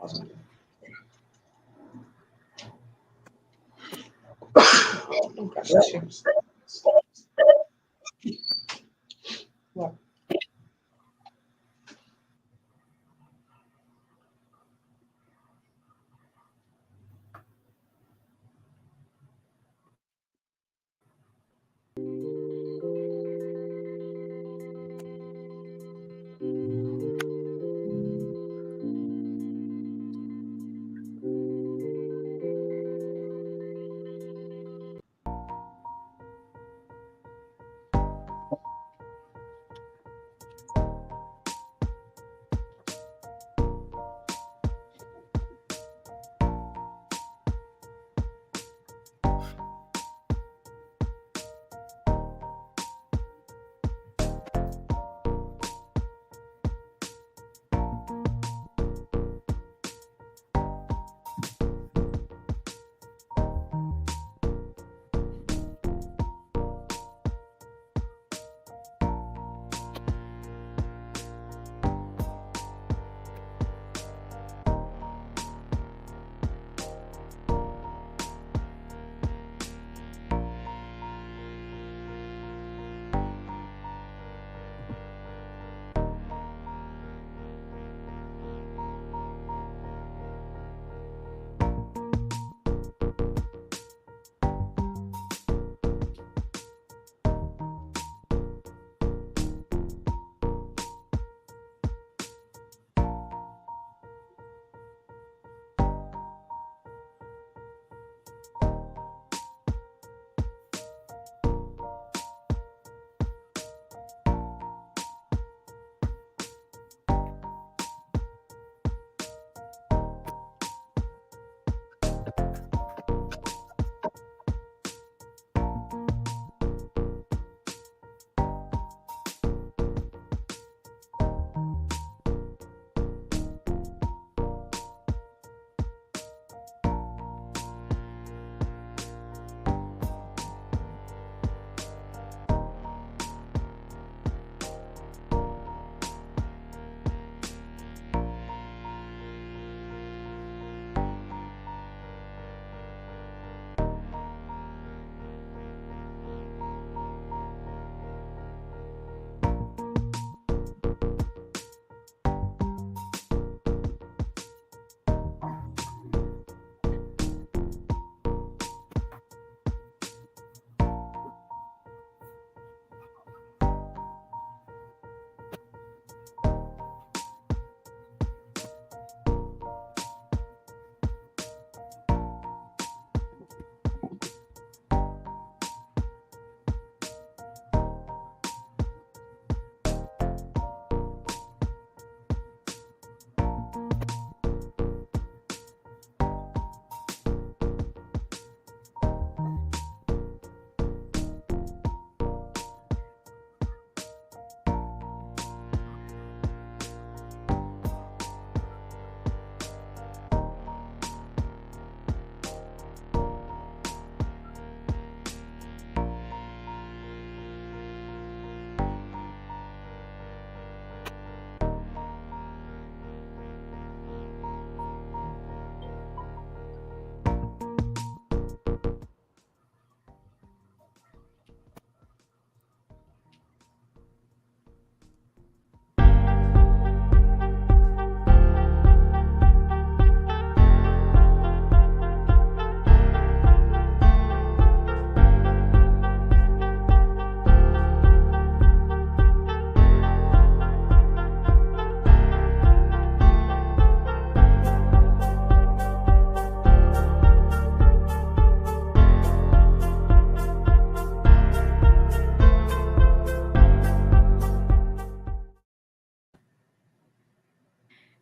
Awesome. Oh, gosh, chips. What?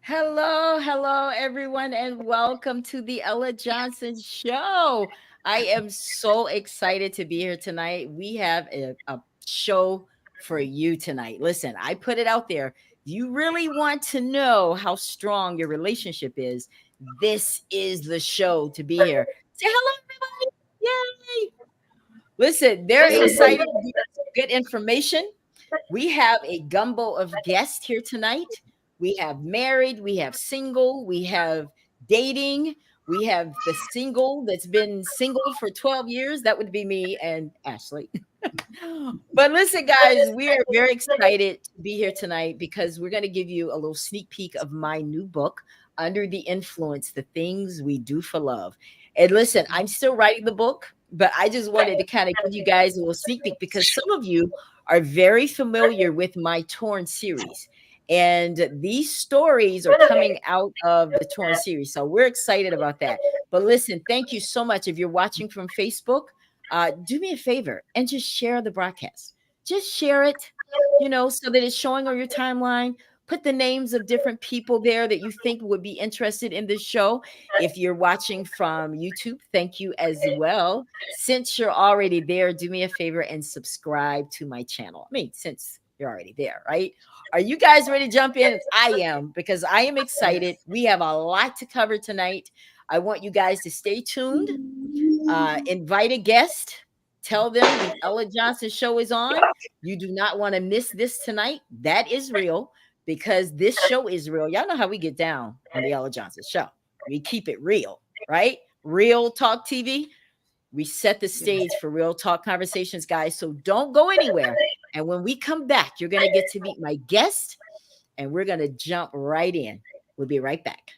Hello, hello, everyone, and welcome to the Ella Johnson Show. I am so excited to be here tonight. We have a show for you tonight. Listen, I put it out there. You really want to know how strong your relationship is. This is the show to be here. Say hello, everybody. Yay. Listen, very excited to get good information. We have a gumbo of guests here tonight. We have married, we have single, we have dating, we have the single that's been single for 12 years. That would be me and Ashley. But listen, guys, we are very excited to be here tonight because we're going to give you a little sneak peek of my new book, Under the Influence: The Things We Do for Love. And listen, I'm still writing the book, but I just wanted to kind of give you guys a little sneak peek because some of you are very familiar with my Torn series. And these stories are coming out of the Torn series. So we're excited about that. But listen, thank you so much. If you're watching from Facebook, do me a favor and just share the broadcast. Just share it, so that it's showing on your timeline. Put the names of different people there that you think would be interested in this show. If you're watching from YouTube, thank you as well. Since you're already there, do me a favor and subscribe to my channel. I mean, since you're already there, right? Are you guys ready to jump in? I am, because I am excited. We have a lot to cover tonight. I want you guys to stay tuned. Invite a guest. Tell them the Ella Johnson show is on. You do not want to miss this tonight. That is real, because this show is real. Y'all know how we get down on the Ella Johnson show. We keep it real, right? Real Talk TV. We set the stage for real talk conversations, guys. So don't go anywhere. And when we come back, you're going to get to meet my guest, and we're going to jump right in. We'll be right back.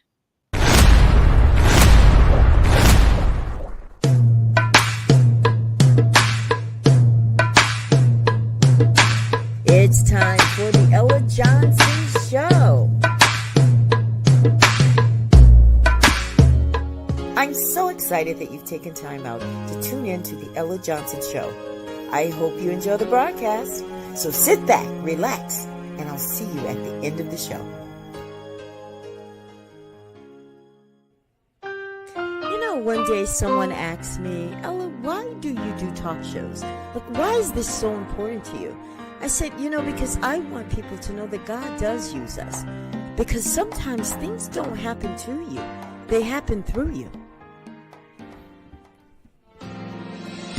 It's time for the Ella Johnson Show. I'm so excited that you've taken time out to tune in to the Ella Johnson Show. I hope you enjoy the broadcast. So sit back, relax, and I'll see you at the end of the show. One day someone asked me, Ella, why do you do talk shows? Like, why is this so important to you? I said, because I want people to know that God does use us. Because sometimes things don't happen to you. They happen through you.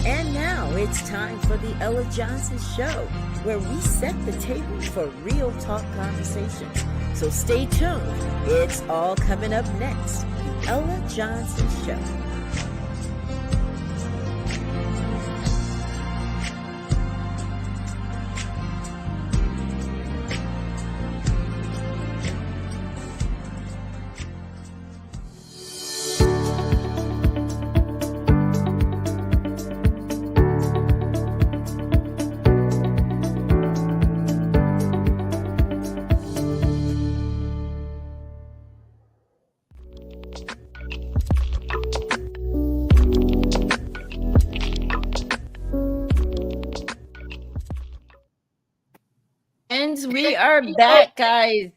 And now it's time for the Ella Johnson Show, where we set the table for real talk conversations. So stay tuned. It's all coming up next. The Ella Johnson Show. We are back, guys.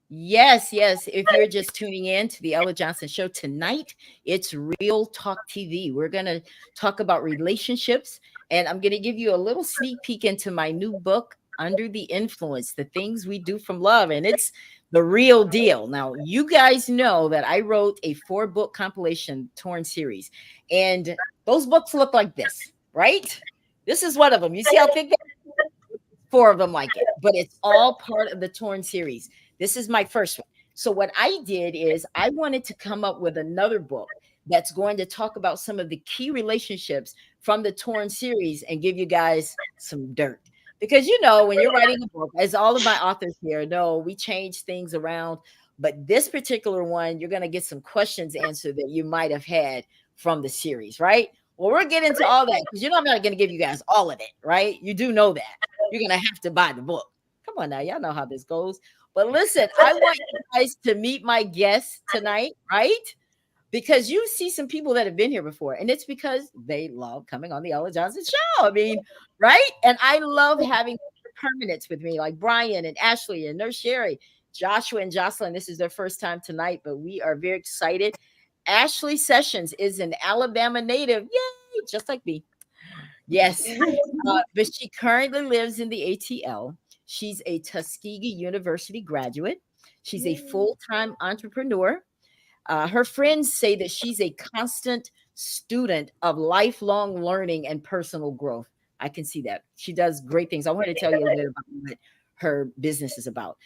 Yes. If you're just tuning in to the Ella Johnson Show tonight, it's Real Talk TV. We're going to talk about relationships, and I'm going to give you a little sneak peek into my new book, Under the Influence: The Things We Do from Love, and it's the real deal. Now, you guys know that I wrote a 4-book compilation Torn series, and those books look like this, right? This is one of them. You see how thick that is? 4 of them like it, but it's all part of the Torn series. This is my first one. So what I did is I wanted to come up with another book that's going to talk about some of the key relationships from the Torn series and give you guys some dirt. Because, when you're writing a book, as all of my authors here know, we change things around. But this particular one, you're going to get some questions answered that you might have had from the series, right? Well, we'll get into all that because I'm not going to give you guys all of it, right? You do know that. You're going to have to buy the book. Come on now. Y'all know how this goes. But listen, I want you guys to meet my guests tonight, right? Because you see some people that have been here before, and it's because they love coming on the Ella Johnson Show. I mean, right? And I love having permanents with me, like Brian and Ashley and Nurse Sherry, Joshua and Jocelyn. This is their first time tonight, but we are very excited. Ashley Sessions is an Alabama native. Yay, just like me. Yes. But she currently lives in the ATL. She's a Tuskegee University graduate. She's a full-time entrepreneur. Her friends say that she's a constant student of lifelong learning and personal growth. I can see that. She does great things. I want to tell you a little bit about her business is about.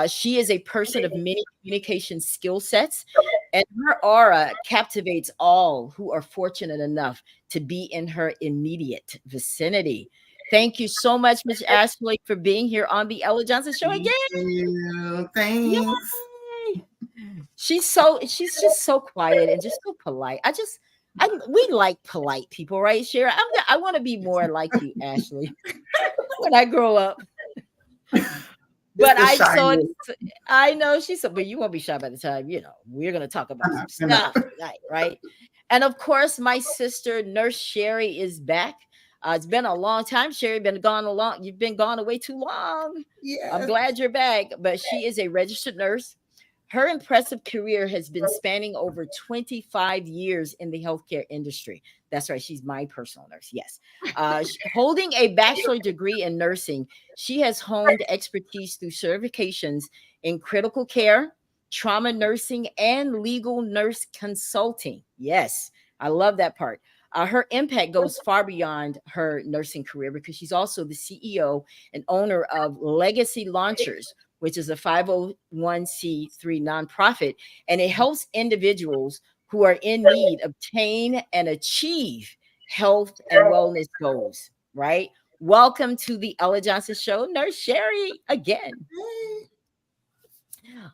She is a person of many communication skill sets, and her aura captivates all who are fortunate enough to be in her immediate vicinity. Thank you so much, Miss Ashley, for being here on the Ella Johnson Show again. Thank you. Thanks. Yay! She's just so quiet and just so polite. We like polite people, right, Shara? I want to be more like you, Ashley, when I grow up. But I know she's so, but you won't be shy by the time, we're going to talk about some stuff, right? And of course, my sister, Nurse Sherry, is back. It's been a long time, Sherry. You've been gone away too long. Yeah. I'm glad you're back. But she is a registered nurse. Her impressive career has been spanning over 25 years in the healthcare industry. That's right. She's my personal nurse. Yes. Holding a bachelor degree in nursing, she has honed expertise through certifications in critical care, trauma nursing, and legal nurse consulting. Yes. I love that part. Her impact goes far beyond her nursing career because she's also the CEO and owner of Legacy Launchers, which is a 501c3 nonprofit, and it helps individuals who are in need obtain and achieve health and wellness goals, right? Welcome to the Ella Johnson Show, Nurse Sherry, again.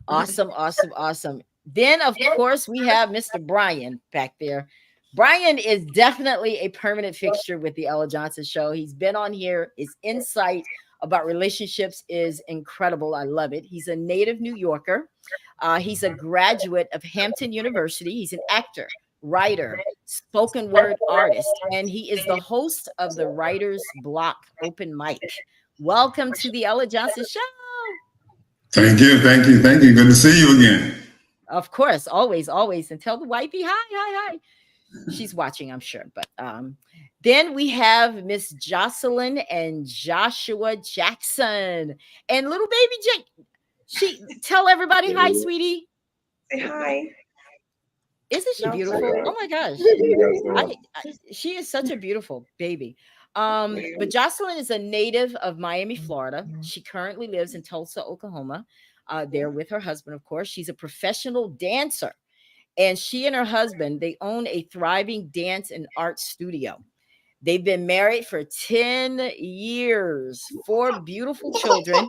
Awesome. Then, of course, we have Mr. Brian back there. Brian is definitely a permanent fixture with the Ella Johnson Show. He's been on here. His insight about relationships is incredible. I love it. He's a native New Yorker. He's a graduate of Hampton University. He's an actor, writer, spoken word artist, and he is the host of the Writer's Block Open Mic. Welcome to the Ella Johnson Show. Thank you. Good to see you again. Of course, always. And tell the wifey hi. She's watching, I'm sure. But then we have Miss Jocelyn and Joshua Jackson and little baby Jake. Tell everybody hi, sweetie. Say hi. Isn't she beautiful? Oh my gosh. She is such a beautiful baby. But Jocelyn is a native of Miami, Florida. She currently lives in Tulsa, Oklahoma. There with her husband, of course. She's a professional dancer. And she and her husband, they own a thriving dance and art studio. They've been married for 10 years, 4 beautiful children.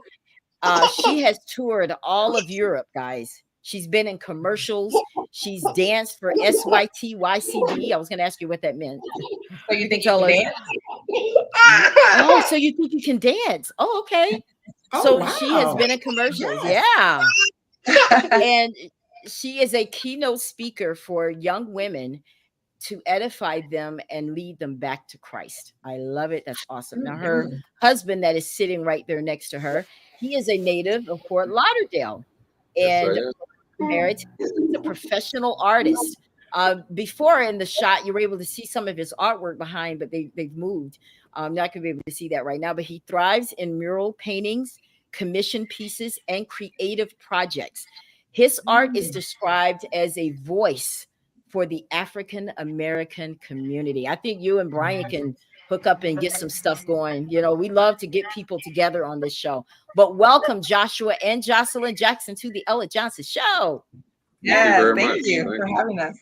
She has toured all of Europe, guys. She's been in commercials. She's danced for SYTYCD. I was going to ask you what that meant. So you think you can dance? Oh, so you think you can dance? Oh, okay. Wow. She has been in commercials. Yes. Yeah. And she is a keynote speaker for young women to edify them and lead them back to Christ. I love it. That's awesome. Now, her husband that is sitting right there next to her, he is a native of Fort Lauderdale and married to a professional artist. Before in the shot, you were able to see some of his artwork behind, but they've moved. Not going to be able to see that right now, but he thrives in mural paintings, commission pieces, and creative projects. His art is described as a voice for the African American community. I think you and Brian can hook up and get some stuff going. We love to get people together on this show. But welcome Joshua and Jocelyn Jackson to the Ella Johnson Show. Yeah, thank you for having us.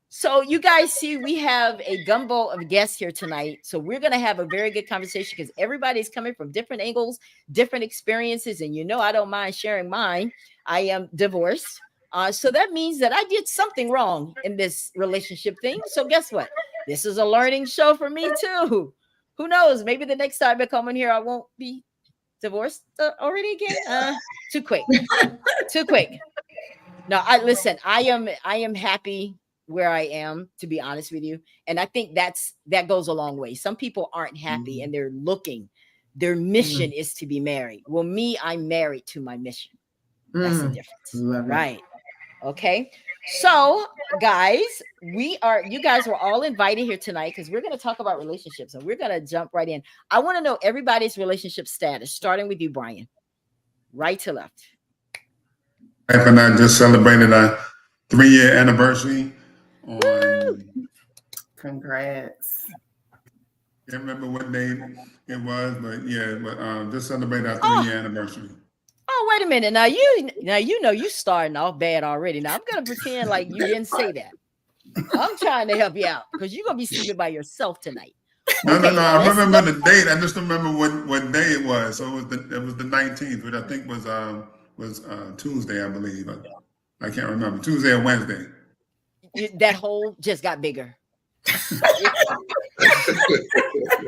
So you guys see, we have a gumbo of guests here tonight. So we're going to have a very good conversation because everybody's coming from different angles, different experiences. And I don't mind sharing mine. I am divorced. So that means that I did something wrong in this relationship thing. So guess what? This is a learning show for me too. Who knows? Maybe the next time I come in here, I won't be divorced already again. Too quick. No, I am happy where I am, to be honest with you. And I think that goes a long way. Some people aren't happy and they're looking. Their mission is to be married. Well, me, I'm married to my mission. That's the difference. Right. Okay. So, guys, you guys were all invited here tonight because we're going to talk about relationships and we're going to jump right in. I want to know everybody's relationship status, starting with you, Brian. Right to left. Wife and I just celebrated our 3-year anniversary. Congrats. Can't remember what day it was, but yeah, but just celebrated our 3-year anniversary. Oh, wait a minute. Now you know you starting off bad already. Now I'm gonna pretend like you didn't say that. I'm trying to help you out because you're gonna be sleeping by yourself tonight. No, Okay, no. I remember the date. I just don't remember what day it was. So it was the 19th, which I think was Tuesday, I believe. I can't remember, Tuesday or Wednesday. That hole just got bigger.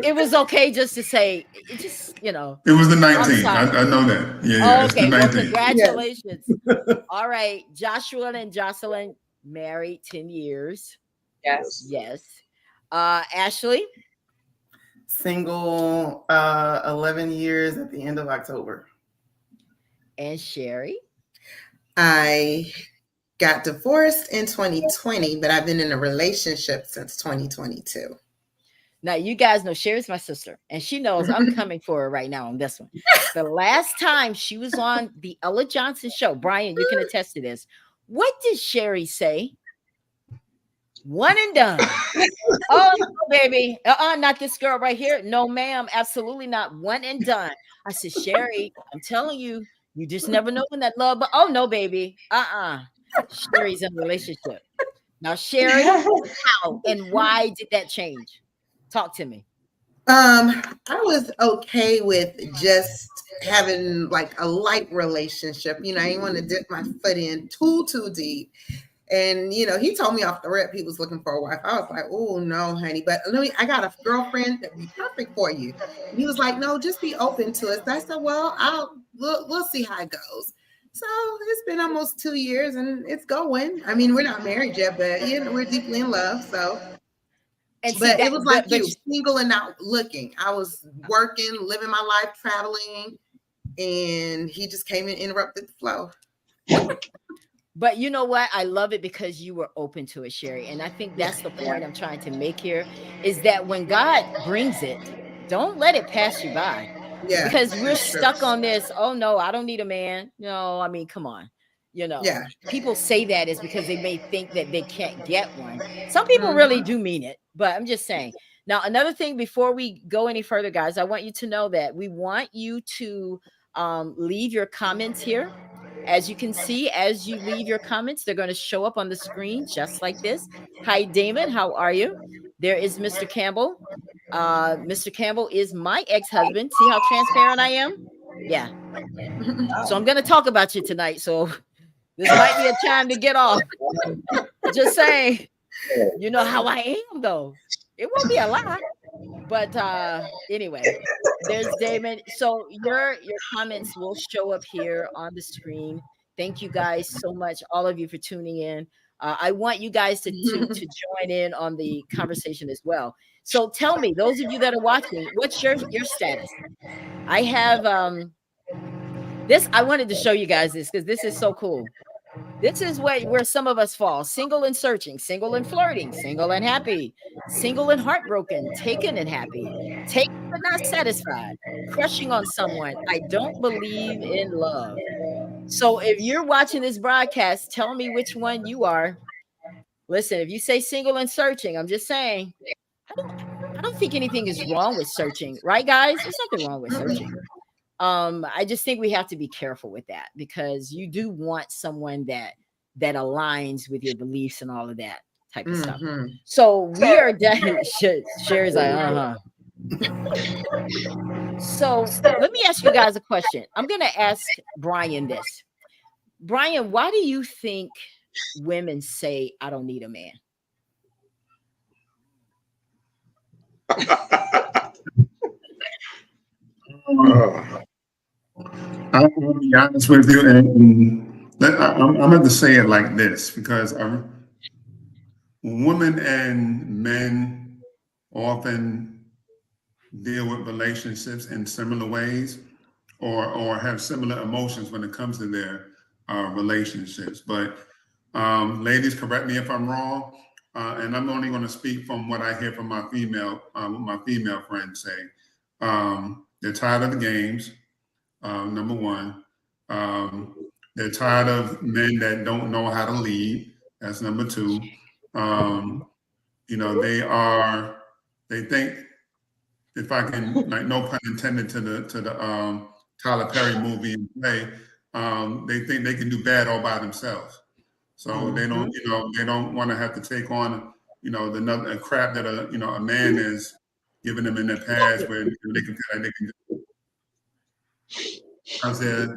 It was okay just to say, it just, It was the 19th. I know that. Yeah, okay, it's the 19th. well, congratulations. All right, Joshua and Jocelyn married 10 years. Yes. Ashley? Single 11 years at the end of October. And Sherry? I got divorced in 2020, but I've been in a relationship since 2022. Now, you guys know Sherry's my sister, and she knows I'm coming for her right now on this one. The last time she was on the Ella Johnson show, Brian, you can attest to this. What did Sherry say? One and done. Oh, no, baby. Not this girl right here. No, ma'am. Absolutely not. One and done. I said, Sherry, I'm telling you, you just never know when that love. But oh, no, baby. Sherry's in a relationship. Now, Sherry, how and why did that change? Talk to me. I was okay with just having like a light relationship. I didn't want to dip my foot in too deep. And, he told me off the rip he was looking for a wife. I was like, oh, no, honey. But I got a girlfriend that would be perfect for you. And he was like, no, just be open to it. So I said, well, we'll see how it goes. So it's been almost 2 years and it's going. I mean, we're not married yet, but, we're deeply in love. So. But it was like single and not looking. I was working, living my life, traveling, and he just came and interrupted the flow. But you know what? I love it because you were open to it, Sherry. And I think that's the point I'm trying to make here is that when God brings it, don't let it pass you by. Yeah. Because we're stuck on this. Oh, no, I don't need a man. No, I mean, come on. People say that is because they may think that they can't get one. Some people really do mean it, but I'm just saying. Now, another thing before we go any further, guys, I want you to know that we want you to leave your comments here. As you can see, as you leave your comments, they're going to show up on the screen just like this. Hi, Damon. How are you? There is Mr. Campbell. Mr. Campbell is my ex-husband. See how transparent I am? Yeah. So I'm going to talk about you tonight. So this might be a time to get off. Just saying, you know how I am, though. It won't be a lot. But anyway, there's Damon. So your comments will show up here on the screen. Thank you guys so much, all of you, for tuning in. I want you guys to join in on the conversation as well. So tell me, those of you that are watching, what's your status? I have this. I wanted to show you guys this because this is so cool. This is where some of us fall: single and searching, single and flirting, single and happy, single and heartbroken, taken and happy, taken but not satisfied, crushing on someone. I don't believe in love. So if you're watching this broadcast, tell me which one you are. Listen, if you say single and searching, I'm just saying, I don't think anything is wrong with searching, right, guys? There's nothing wrong with searching. I just think we have to be careful with that because you do want someone that aligns with your beliefs and all of that type of stuff. So we are done. Sherry's like, So let me ask you guys a question. I'm going to ask Brian this. Brian, why do you think women say, I don't need a man? I'm going to be honest with you, and I'm going to say it like this because women and men often deal with relationships in similar ways or have similar emotions when it comes to their relationships. But ladies, correct me if I'm wrong, and I'm only going to speak from what I hear from what my female friends say. They're tired of the games. Number one, they're tired of men that don't know how to lead. That's number two. They think if I can, like, no pun intended to the Tyler Perry movie and play, they think they can do bad all by themselves. So they don't, they don't want to have to take on, the crap that a man is giving them in their past, where they can feel like they can do. I said,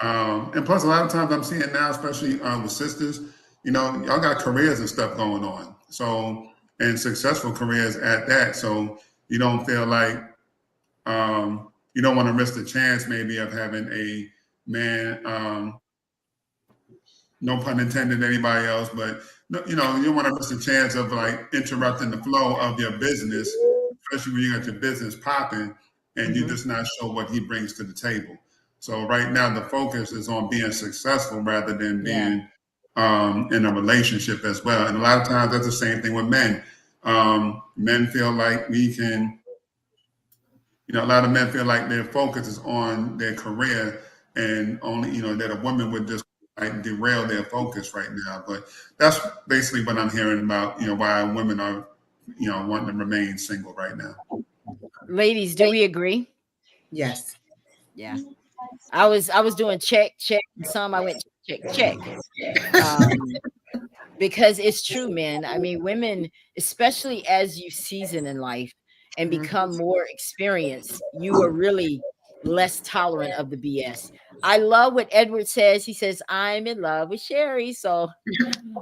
and plus a lot of times I'm seeing now, especially with sisters, y'all got careers and stuff going on. So, and successful careers at that. So you don't feel like, you don't want to risk the chance maybe of having a man, no pun intended, anybody else, but you don't want to risk the chance of like interrupting the flow of your business, especially when you got your business popping and you're just not sure what he brings to the table. So right now the focus is on being successful rather than being in a relationship as well. And a lot of times that's the same thing with men. Men feel like we can, a lot of men feel like their focus is on their career and only, that a woman would just like derail their focus right now. But that's basically what I'm hearing about, why women are, wanting to remain single right now. Ladies, do we agree? Yes. Yeah. I was doing check. Some I went check. Because it's true, man. I mean, women, especially as you season in life and become more experienced, you are really less tolerant of the BS. I love what Edward says. He says, I'm in love with Sherry. So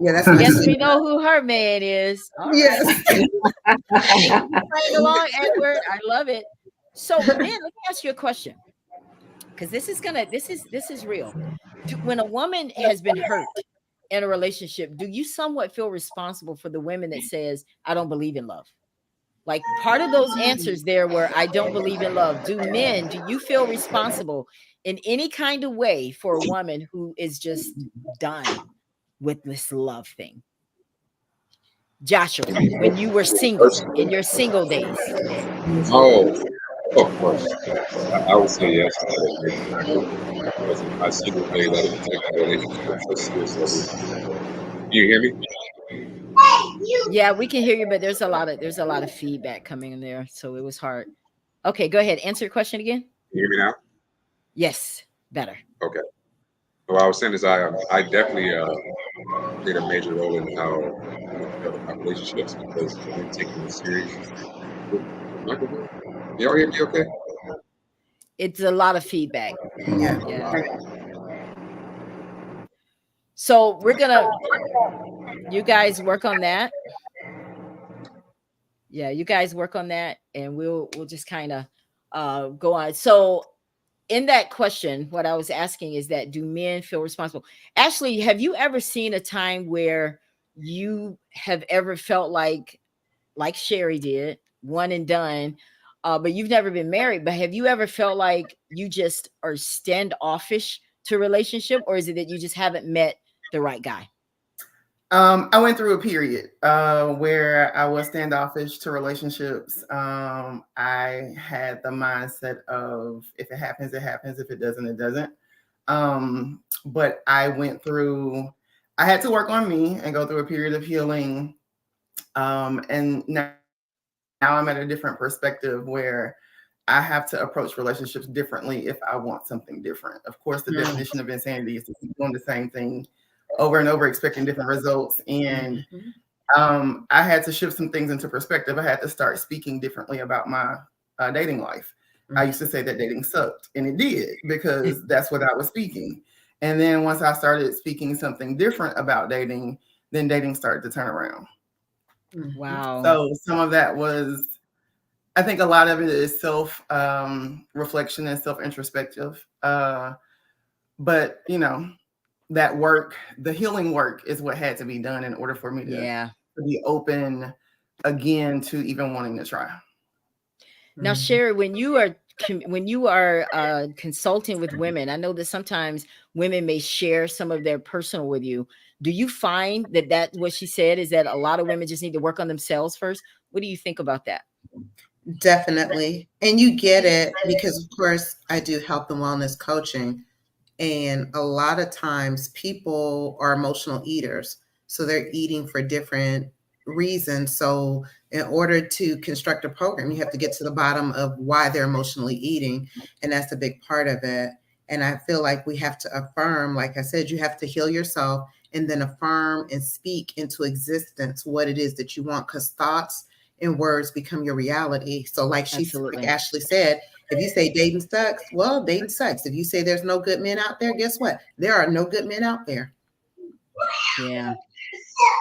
that's I guess we know who her man is. All right. Playing along, Edward. I love it. So, man, let me ask you a question. Because this is real. When a woman has been hurt in a relationship, do you somewhat feel responsible for the women that says, I don't believe in love? Like part of those answers there were, I don't believe in love. Do you feel responsible in any kind of way for a woman who is just done with this love thing? Joshua, when you were single, in your single days. Oh, of course. I would say yes. Because in my single days, I didn't take my relationship so seriously. Can you hear me? Yeah, we can hear you, but there's a lot of feedback coming in there, so it was hard. Okay, go ahead. Answer your question again. Can you hear me now? Yes, better. Okay. What I was saying is I definitely played a major role in how I felt about relationships because I didn't take them serious. Y'all hear me okay? It's a lot of feedback. Yeah. So we're gonna, you guys work on that. Yeah, you guys work on that, and we'll just kind of go on. So in that question, what I was asking is that do men feel responsible? Ashley, have you ever seen a time where you have ever felt like Sherry did, one and done, but you've never been married, but have you ever felt like you just are standoffish to a relationship, or is it that you just haven't met the right guy? I went through a period where I was standoffish to relationships. I had the mindset of if it happens, it happens. If it doesn't, it doesn't. But I had to work on me and go through a period of healing. And now I'm at a different perspective where I have to approach relationships differently if I want something different. Of course, the definition of insanity is to keep doing the same thing over and over, expecting different results. And I had to shift some things into perspective. I had to start speaking differently about my dating life. I used to say that dating sucked, and it did, because that's what I was speaking. And then once I started speaking something different about dating, then dating started to turn around. Wow. So some of that was, I think a lot of it is self reflection and self introspective. But that work, the healing work, is what had to be done in order for me to be open again to even wanting to try. Now, Sherry, when you are consulting with women, I know that sometimes women may share some of their personal with you. Do you find that what she said is that a lot of women just need to work on themselves first? What do you think about that? Definitely. And you get it because, of course, I do health and wellness coaching. And a lot of times people are emotional eaters. So they're eating for different reason. So in order to construct a program, you have to get to the bottom of why they're emotionally eating. And that's a big part of it. And I feel like we have to affirm, like I said, you have to heal yourself and then affirm and speak into existence what it is that you want, because thoughts and words become your reality. So like Ashley said, if you say dating sucks, well, dating sucks. If you say there's no good men out there, guess what? There are no good men out there. Yeah.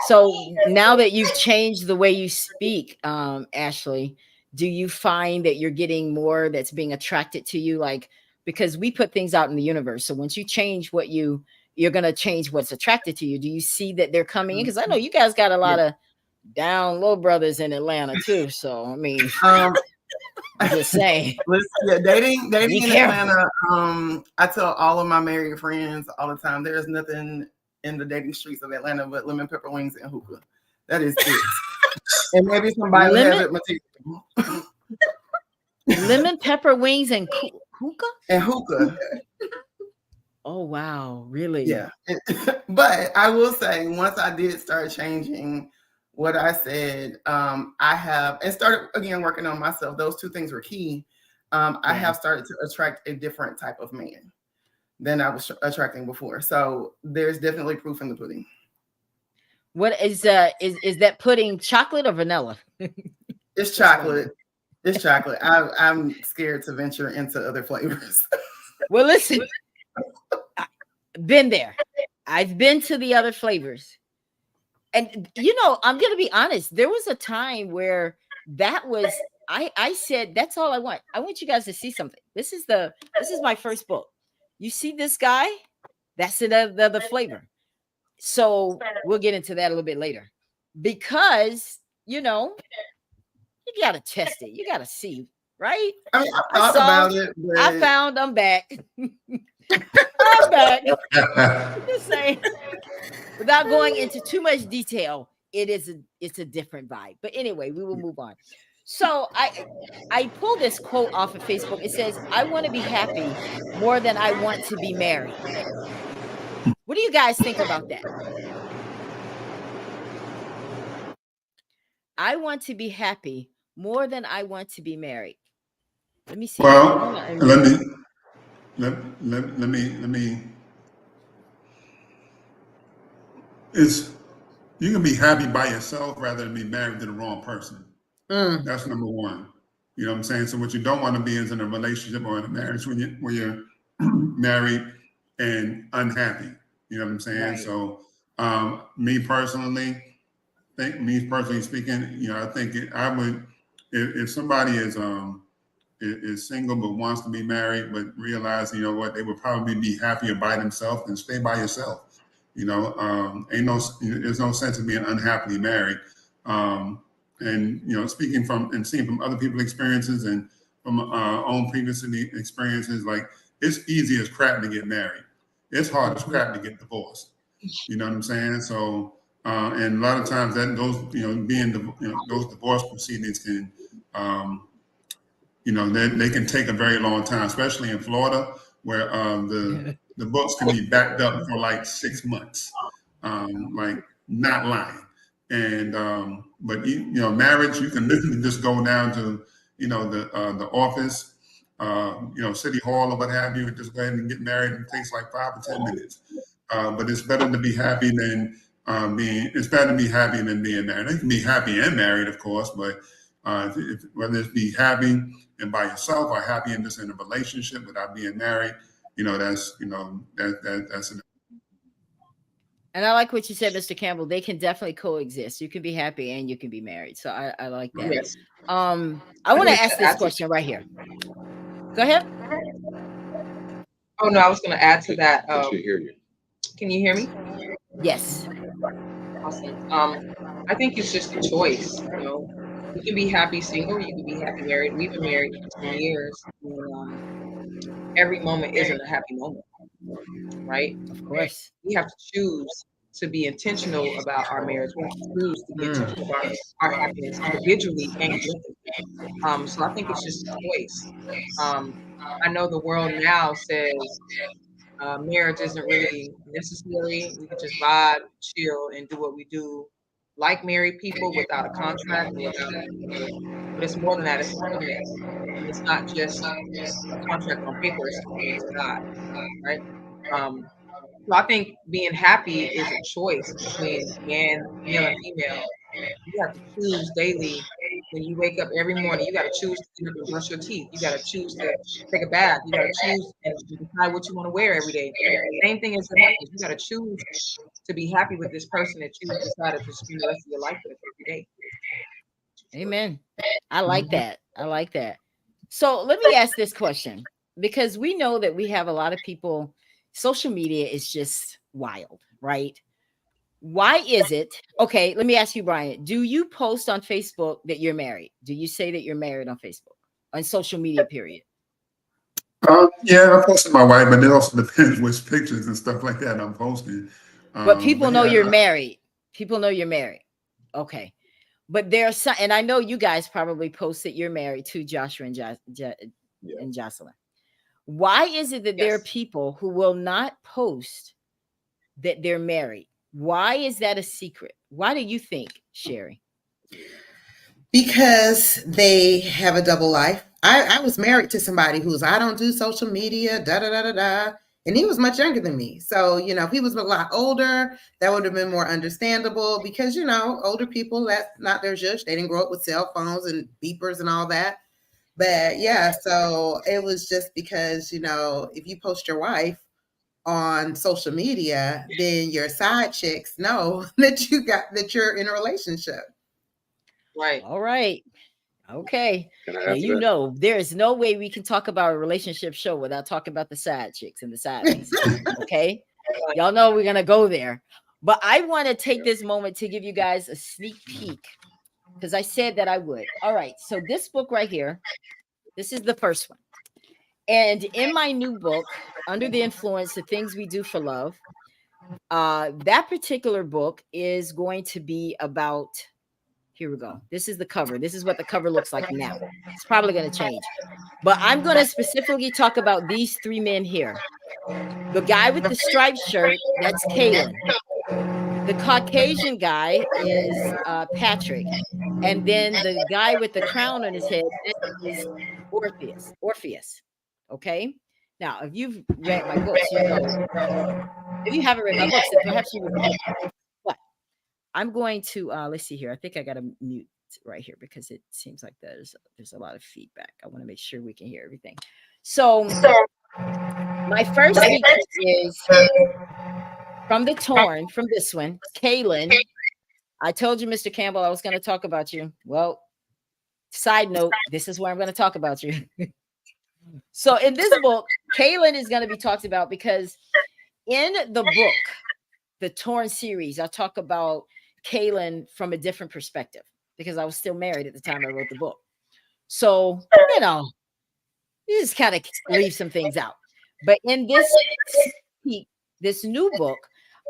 So now that you've changed the way you speak, Ashley, do you find that you're getting more that's being attracted to you? Like, because we put things out in the universe. So once you change what you're going to change what's attracted to you. Do you see that they're coming in? Because I know you guys got a lot of down low brothers in Atlanta too. So, I mean, I'm just saying. Listen, dating in Atlanta, I tell all of my married friends all the time, there's nothing in the dating streets of Atlanta but lemon pepper wings and hookah. That is it. And maybe somebody will have it material. Lemon pepper wings and hookah? And hookah. Oh, wow. Really? Yeah. But I will say, once I did start changing what I said, I have, and started again working on myself. Those two things were key. I have started to attract a different type of man than I was attracting before. So there's definitely proof in the pudding. What is that pudding, chocolate or vanilla? It's chocolate. It's chocolate. I'm scared to venture into other flavors. Well, listen, been there. I've been to the other flavors. And, you know, I'm going to be honest. There was a time where that was, I said, that's all I want. I want you guys to see something. This is my first book. You see this guy? That's the flavor. So we'll get into that a little bit later, because, you know, you got to test it. You got to see, right? I mean, I thought about it. But... I found I'm back. I'm back. Just saying. Without going into too much detail, it's a different vibe. But anyway, we will move on. So I pulled this quote off of Facebook. It says, "I want to be happy more than I want to be married." What do you guys think about that? I want to be happy more than I want to be married. Let me see. Well, let me. You can be happy by yourself rather than be married to the wrong person. That's number one. You know what I'm saying? So what you don't want to be is in a relationship or in a marriage where you're married and unhappy. You know what I'm saying? Right. So me personally speaking, you know, I think I would, if somebody is single but wants to be married, but realize, you know what, they would probably be happier by themselves than stay by yourself. You know, there's no sense of being unhappily married. And, you know, speaking from and seeing from other people's experiences and from our own previous experiences, like, it's easy as crap to get married. It's hard as crap to get divorced. You know what I'm saying? So, and a lot of times those divorce proceedings can, you know, they can take a very long time, especially in Florida, where the books can be backed up for like 6 months, like, not lying. And but you know, marriage, you can literally just go down to, you know, the office, you know, city hall or what have you, and just go ahead and get married. It takes like 5 or 10 minutes. But it's better to be happy than it's better to be happy than being married. You can be happy and married, of course, but whether it's be happy and by yourself or happy and just in a relationship without being married, you know, that's an. And I like what you said, Mr. Campbell. They can definitely coexist. You can be happy and you can be married. So I like that. Yes. I want to ask this question right here. Go ahead. Oh no, I was going to add to that. I should hear you. Can you hear me? Yes. Awesome. I think it's just a choice. You know, you can be happy single. You can be happy married. We've been married for 20 years. And, every moment isn't a happy moment, right? Of course. We have to choose to be intentional about our marriage. We have to choose to be intentional about our happiness individually and collectively. So I think it's just a choice. I know the world now says marriage isn't really necessary. We can just vibe, chill, and do what we do like married people without a contract, but it's more than that. It's a covenant, and it's not just a contract on paper. It's a covenant to God, right? So I think being happy is a choice between male and female. You have to choose daily. When you wake up every morning, you got to choose to get up and brush your teeth. You got to choose to take a bath. You got to choose and decide what you want to wear every day. Same thing as your happiness. You got to choose to be happy with this person that you decided to spend the rest of your life with every day. Amen. I like that. I like that. So let me ask this question, because we know that we have a lot of people, social media is just wild, right? Why is it? Okay, let me ask you, Brian. Do you post on Facebook that you're married? Do you say that you're married on Facebook, on social media, period? Yeah, I posted my wife, but it also depends which pictures and stuff like that I'm posting. But people know yeah, you're married. People know you're married. Okay. But there's some, and I know you guys probably post that you're married to Joshua and, and Jocelyn. Why is it that there are people who will not post that they're married? Why is that a secret? Why do you think, Sherry? Because they have a double life. I was married to somebody who's, I don't do social media, da da da da da. And he was much younger than me. So, you know, if he was a lot older, that would have been more understandable because, you know, older people, that's not their zhuzh. They didn't grow up with cell phones and beepers and all that. But yeah, so it was just because, you know, if you post your wife on social media, then your side chicks know that you're in a relationship. Right. All right. Okay. Can I Now, add to you that? know, there is no way we can talk about a relationship show without talking about the side chicks and the side pieces. Okay. Y'all know we're going to go there. But I want to take this moment to give you guys a sneak peek because I said that I would. All right. So this book right here, this is the first one. And in my new book, Under the Influence, The Things We Do for Love, that particular book is going to be about, here we go. This is the cover. This is what the cover looks like now. It's probably going to change. But I'm going to specifically talk about these three men here. The guy with the striped shirt, that's Kalen. The Caucasian guy is Patrick. And then the guy with the crown on his head is Orpheus. Okay? Now, if you've read my books, you know. If you haven't read my books, then perhaps you would. But I'm going to, let's see here. I think I got to mute right here because it seems like there's a lot of feedback. I want to make sure we can hear everything. So my first speaker is from the Torn, from this one, Kaylin. I told you, Mr. Campbell, I was going to talk about you. Well, side note, this is where I'm going to talk about you. So in this book, Kaylin is going to be talked about because in the book, the Torn series, I talk about Kaylin from a different perspective because I was still married at the time I wrote the book. So, you know, you just kind of leave some things out. But in this new book,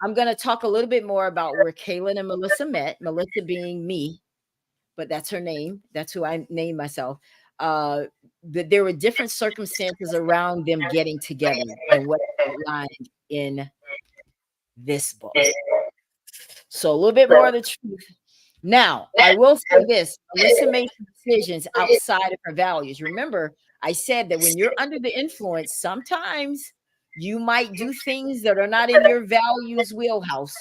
I'm going to talk a little bit more about where Kaylin and Melissa met, Melissa being me, but that's her name. That's who I named myself. That there were different circumstances around them getting together and what outlined in this book. So a little bit more of the truth. Now, I will say this. Melissa made decisions outside of her values. Remember, I said that when you're under the influence, sometimes you might do things that are not in your values wheelhouse,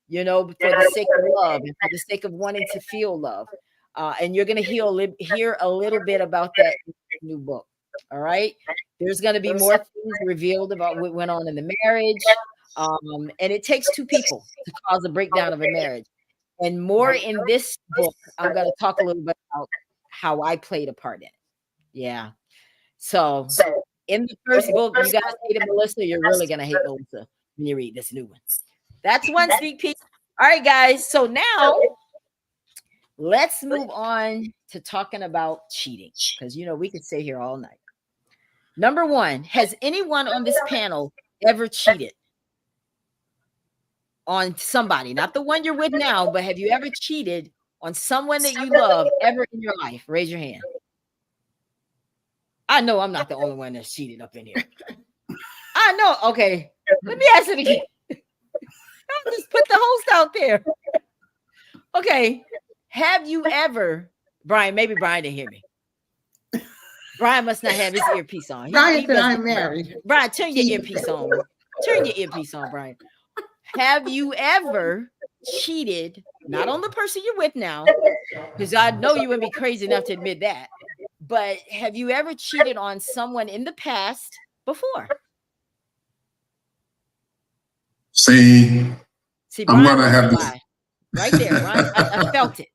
you know, for the sake of love and for the sake of wanting to feel love. And you're going to hear a little bit about that in the new book. All right. There's going to be more things revealed about what went on in the marriage. And it takes two people to cause a breakdown of a marriage. And more in this book, I'm going to talk a little bit about how I played a part in it. Yeah. So in the first book, you guys hated Melissa. You're really going to hate Melissa when you read this new one. That's one sneak peek. All right, guys. So now let's move on to talking about cheating because, you know, we could stay here all night. Number one, has anyone on this panel ever cheated on somebody? Not the one you're with now, but have you ever cheated on someone that you love ever in your life? Raise your hand. I know I'm not the only one that's cheated up in here. I know. Okay. Let me ask it again. I'll just put the host out there. Okay. Have you ever, Brian? Maybe Brian didn't hear me. Brian must not have his earpiece on. Brian said must I'm married. Brian, turn your He- earpiece on. Turn your earpiece on, Brian. Have you ever cheated, not on the person you're with now, because I know you wouldn't be crazy enough to admit that, but have you ever cheated on someone in the past before? See, See, I'm Brian gonna wants have to to. lie. Right there, Brian. I felt it.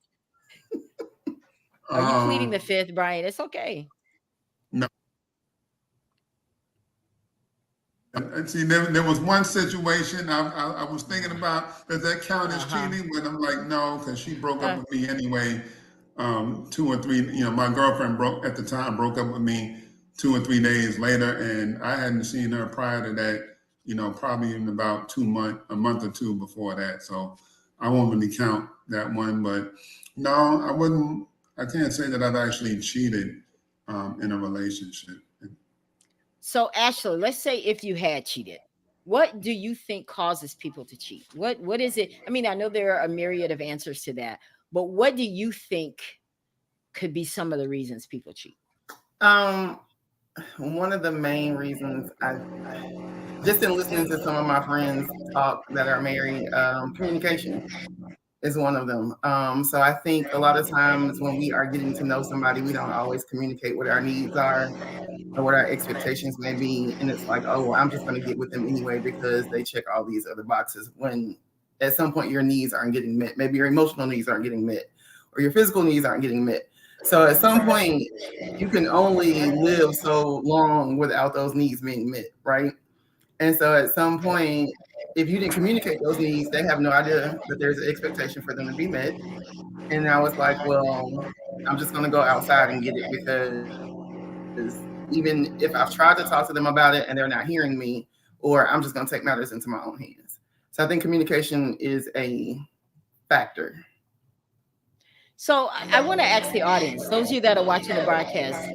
Are you pleading the Um, fifth, Brian? It's okay. And see, there was one situation I was thinking about, does that count as Uh-huh. cheating? But I'm like, no, because she broke up Uh. with me anyway. 2 or 3, my girlfriend broke up with me 2 or 3 days later, and I hadn't seen her prior to that, probably in about a month or two before that. So I won't really count that one, but no, I wouldn't. I can't say that I've actually cheated in a relationship. So, Ashley, let's say if you had cheated, what do you think causes people to cheat? What is it? I mean, I know there are a myriad of answers to that, but what do you think could be some of the reasons people cheat? One of the main reasons, I just in listening to some of my friends talk that are married, communication is one of them. So I think a lot of times when we are getting to know somebody, we don't always communicate what our needs are or what our expectations may be. And it's like, oh, well, I'm just going to get with them anyway because they check all these other boxes. When at some point your needs aren't getting met, maybe your emotional needs aren't getting met or your physical needs aren't getting met. So at some point, you can only live so long without those needs being met, right? And so at some point, if you didn't communicate those needs, they have no idea that there's an expectation for them to be met. And now it's like, well, I'm just going to go outside and get it because even if I've tried to talk to them about it and they're not hearing me, or I'm just going to take matters into my own hands. So I think communication is a factor. So I want to ask the audience, those of you that are watching the broadcast,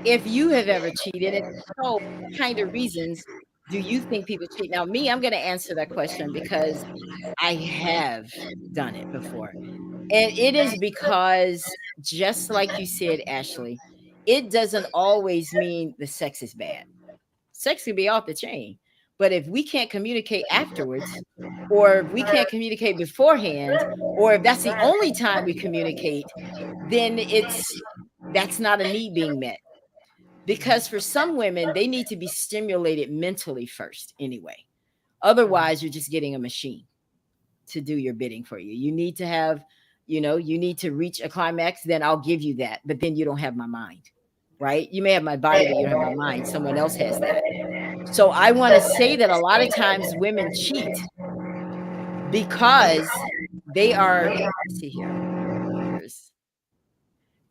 if you have ever cheated, and so what kind of reasons do you think people cheat? Now, me, I'm going to answer that question because I have done it before. And it is because, just like you said, Ashley, it doesn't always mean the sex is bad. Sex can be off the chain. But if we can't communicate afterwards, or if we can't communicate beforehand, or if that's the only time we communicate, then that's not a need being met. Because for some women, they need to be stimulated mentally first anyway. Otherwise, you're just getting a machine to do your bidding for you. You need to have, you need to reach a climax, then I'll give you that. But then you don't have my mind, right? You may have my body, but you don't have my mind. Someone else has that. So I want to say that a lot of times women cheat because they are, let's see here.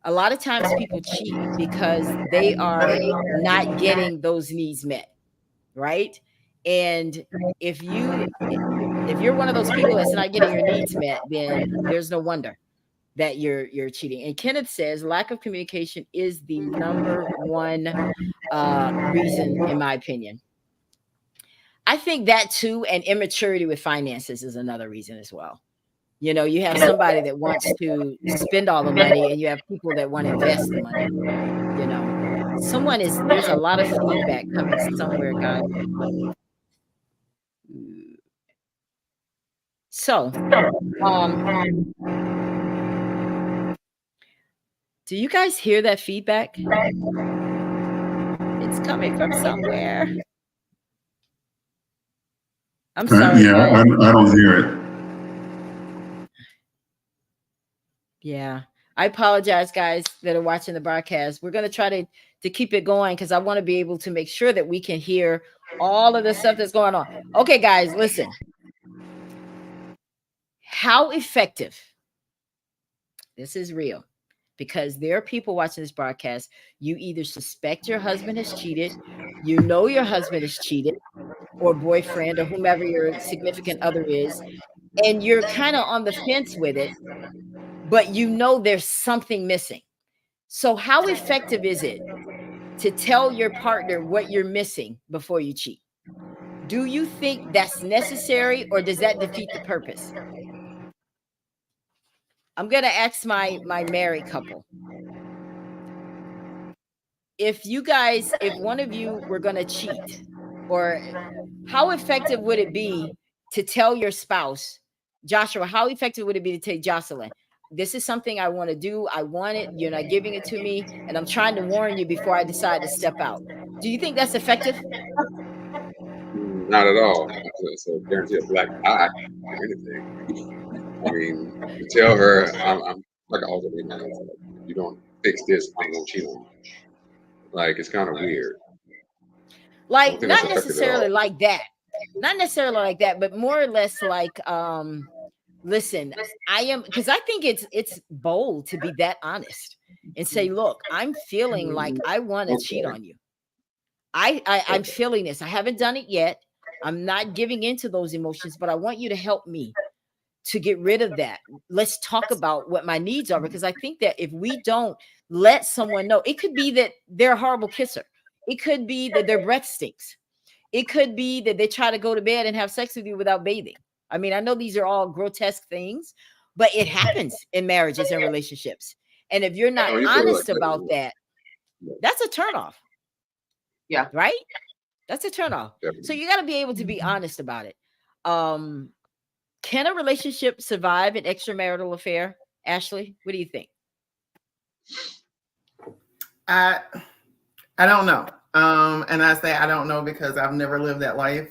A lot of times people cheat because they are not getting those needs met, right? And if you're one of those people that's not getting your needs met, then there's no wonder that you're cheating. And Kenneth says lack of communication is the number one reason, in my opinion. I think that too, and immaturity with finances is another reason as well. You have somebody that wants to spend all the money, and you have people that want to invest the money. There's a lot of feedback coming somewhere, guys. So, do you guys hear that feedback? It's coming from somewhere. I'm sorry. Yeah, I don't hear it. Yeah. I apologize, guys, that are watching the broadcast. We're going to try to keep it going because I want to be able to make sure that we can hear all of the stuff that's going on. Okay, guys, listen. How effective? This is real because there are people watching this broadcast. You either suspect your husband has cheated, your husband has cheated, or boyfriend, or whomever your significant other is, and you're kind of on the fence with it, but there's something missing. So how effective is it to tell your partner what you're missing before you cheat? Do you think that's necessary, or does that defeat the purpose? I'm gonna ask my married couple. If one of you were gonna cheat, or how effective would it be to tell your spouse, Joshua, how effective would it be to tell Jocelyn, this is something I want to do. I want it. You're not giving it to me. And I'm trying to warn you before I decide to step out. Do you think that's effective? Not at all. It's a guarantee a black eye or anything. I mean, you tell her, I'm like I always be man. If you don't fix this, I'm gonna cheat on you. Like it's kind of weird. I don't Like, think that's not effective at necessarily all. like that. Not necessarily like that, but more or less like, listen, I am, because I think it's bold to be that honest and say, look, I'm feeling like I want to cheat Okay. on you. I'm Okay. feeling this. I haven't done it yet. I'm not giving into those emotions, but I want you to help me to get rid of that. Let's talk about what my needs are, because I think that if we don't let someone know, it could be that they're a horrible kisser. It could be that their breath stinks. It could be that they try to go to bed and have sex with you without bathing. I mean, I know these are all grotesque things, but it happens in marriages and relationships. And if you're not Oh, you put it like honest that. about that, that's a turnoff. Yeah. Right? That's a turnoff. Definitely. So you got to be able to be honest about it. Can a relationship survive an extramarital affair? Ashley, what do you think? I don't know. And I say I don't know because I've never lived that life.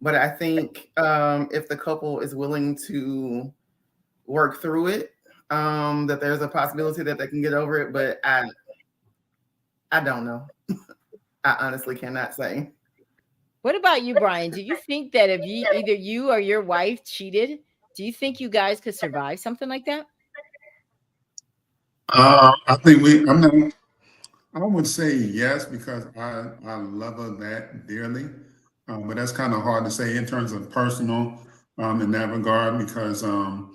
But I think if the couple is willing to work through it, that there's a possibility that they can get over it. But I don't know. I honestly cannot say. What about you, Brian? Do you think that if either you or your wife cheated, do you think you guys could survive something like that? I think I'm not, I would say yes, because I love her that dearly. But that's kind of hard to say in terms of personal, in that regard, because, that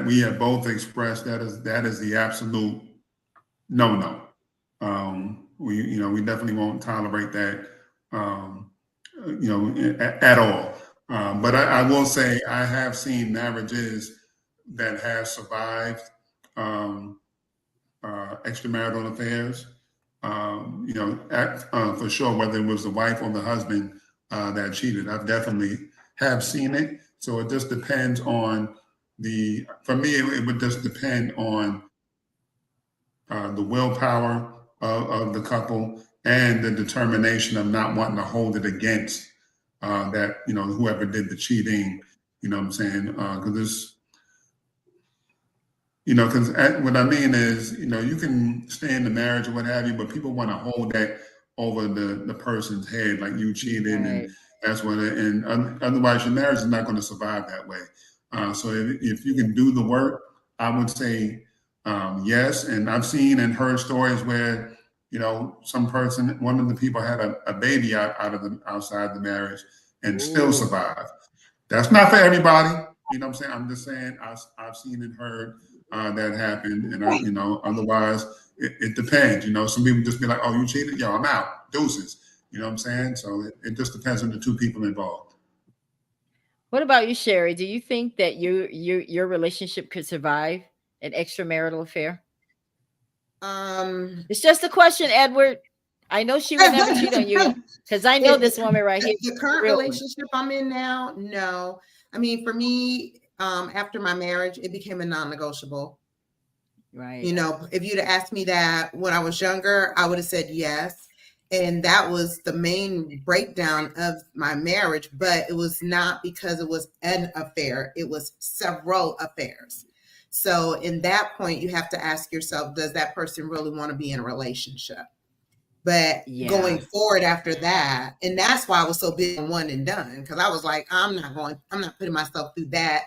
we have both expressed that is the absolute no. We definitely won't tolerate that, at all. But I will say I have seen marriages that have survived extramarital affairs. For sure, whether it was the wife or the husband that cheated, I've definitely have seen it. So it just depends on for me, it would just depend on the willpower of the couple and the determination of not wanting to hold it against that, whoever did the cheating, you know what I'm saying? Because what I mean is, you can stay in the marriage or what have you, but people want to hold that over the person's head, like you cheated, and Right. that's what. Otherwise, your marriage is not going to survive that way. So if you can do the work, I would say yes. And I've seen and heard stories where one of the people had a baby outside the marriage and still Ooh. survived. That's not for everybody. You know what I'm saying? I'm just saying I've seen and heard that happen, and otherwise it depends. Some people just be like, "Oh, you cheated? Yo, I'm out. Deuces." You know what I'm saying? So it just depends on the two people involved. What about you, Sherry? Do you think that your relationship could survive an extramarital affair? It's just a question, Edward. I know she would never cheat on you, because I know this woman right here. The current Real one. relationship I'm in now, no. I mean, for me, after my marriage, it became a non-negotiable. Right. If you'd have asked me that when I was younger, I would have said yes. And that was the main breakdown of my marriage, but it was not because it was an affair. It was several affairs. So in that point, you have to ask yourself, does that person really want to be in a relationship? But going forward after that, and that's why I was so big on one and done, because I was like, I'm not putting myself through that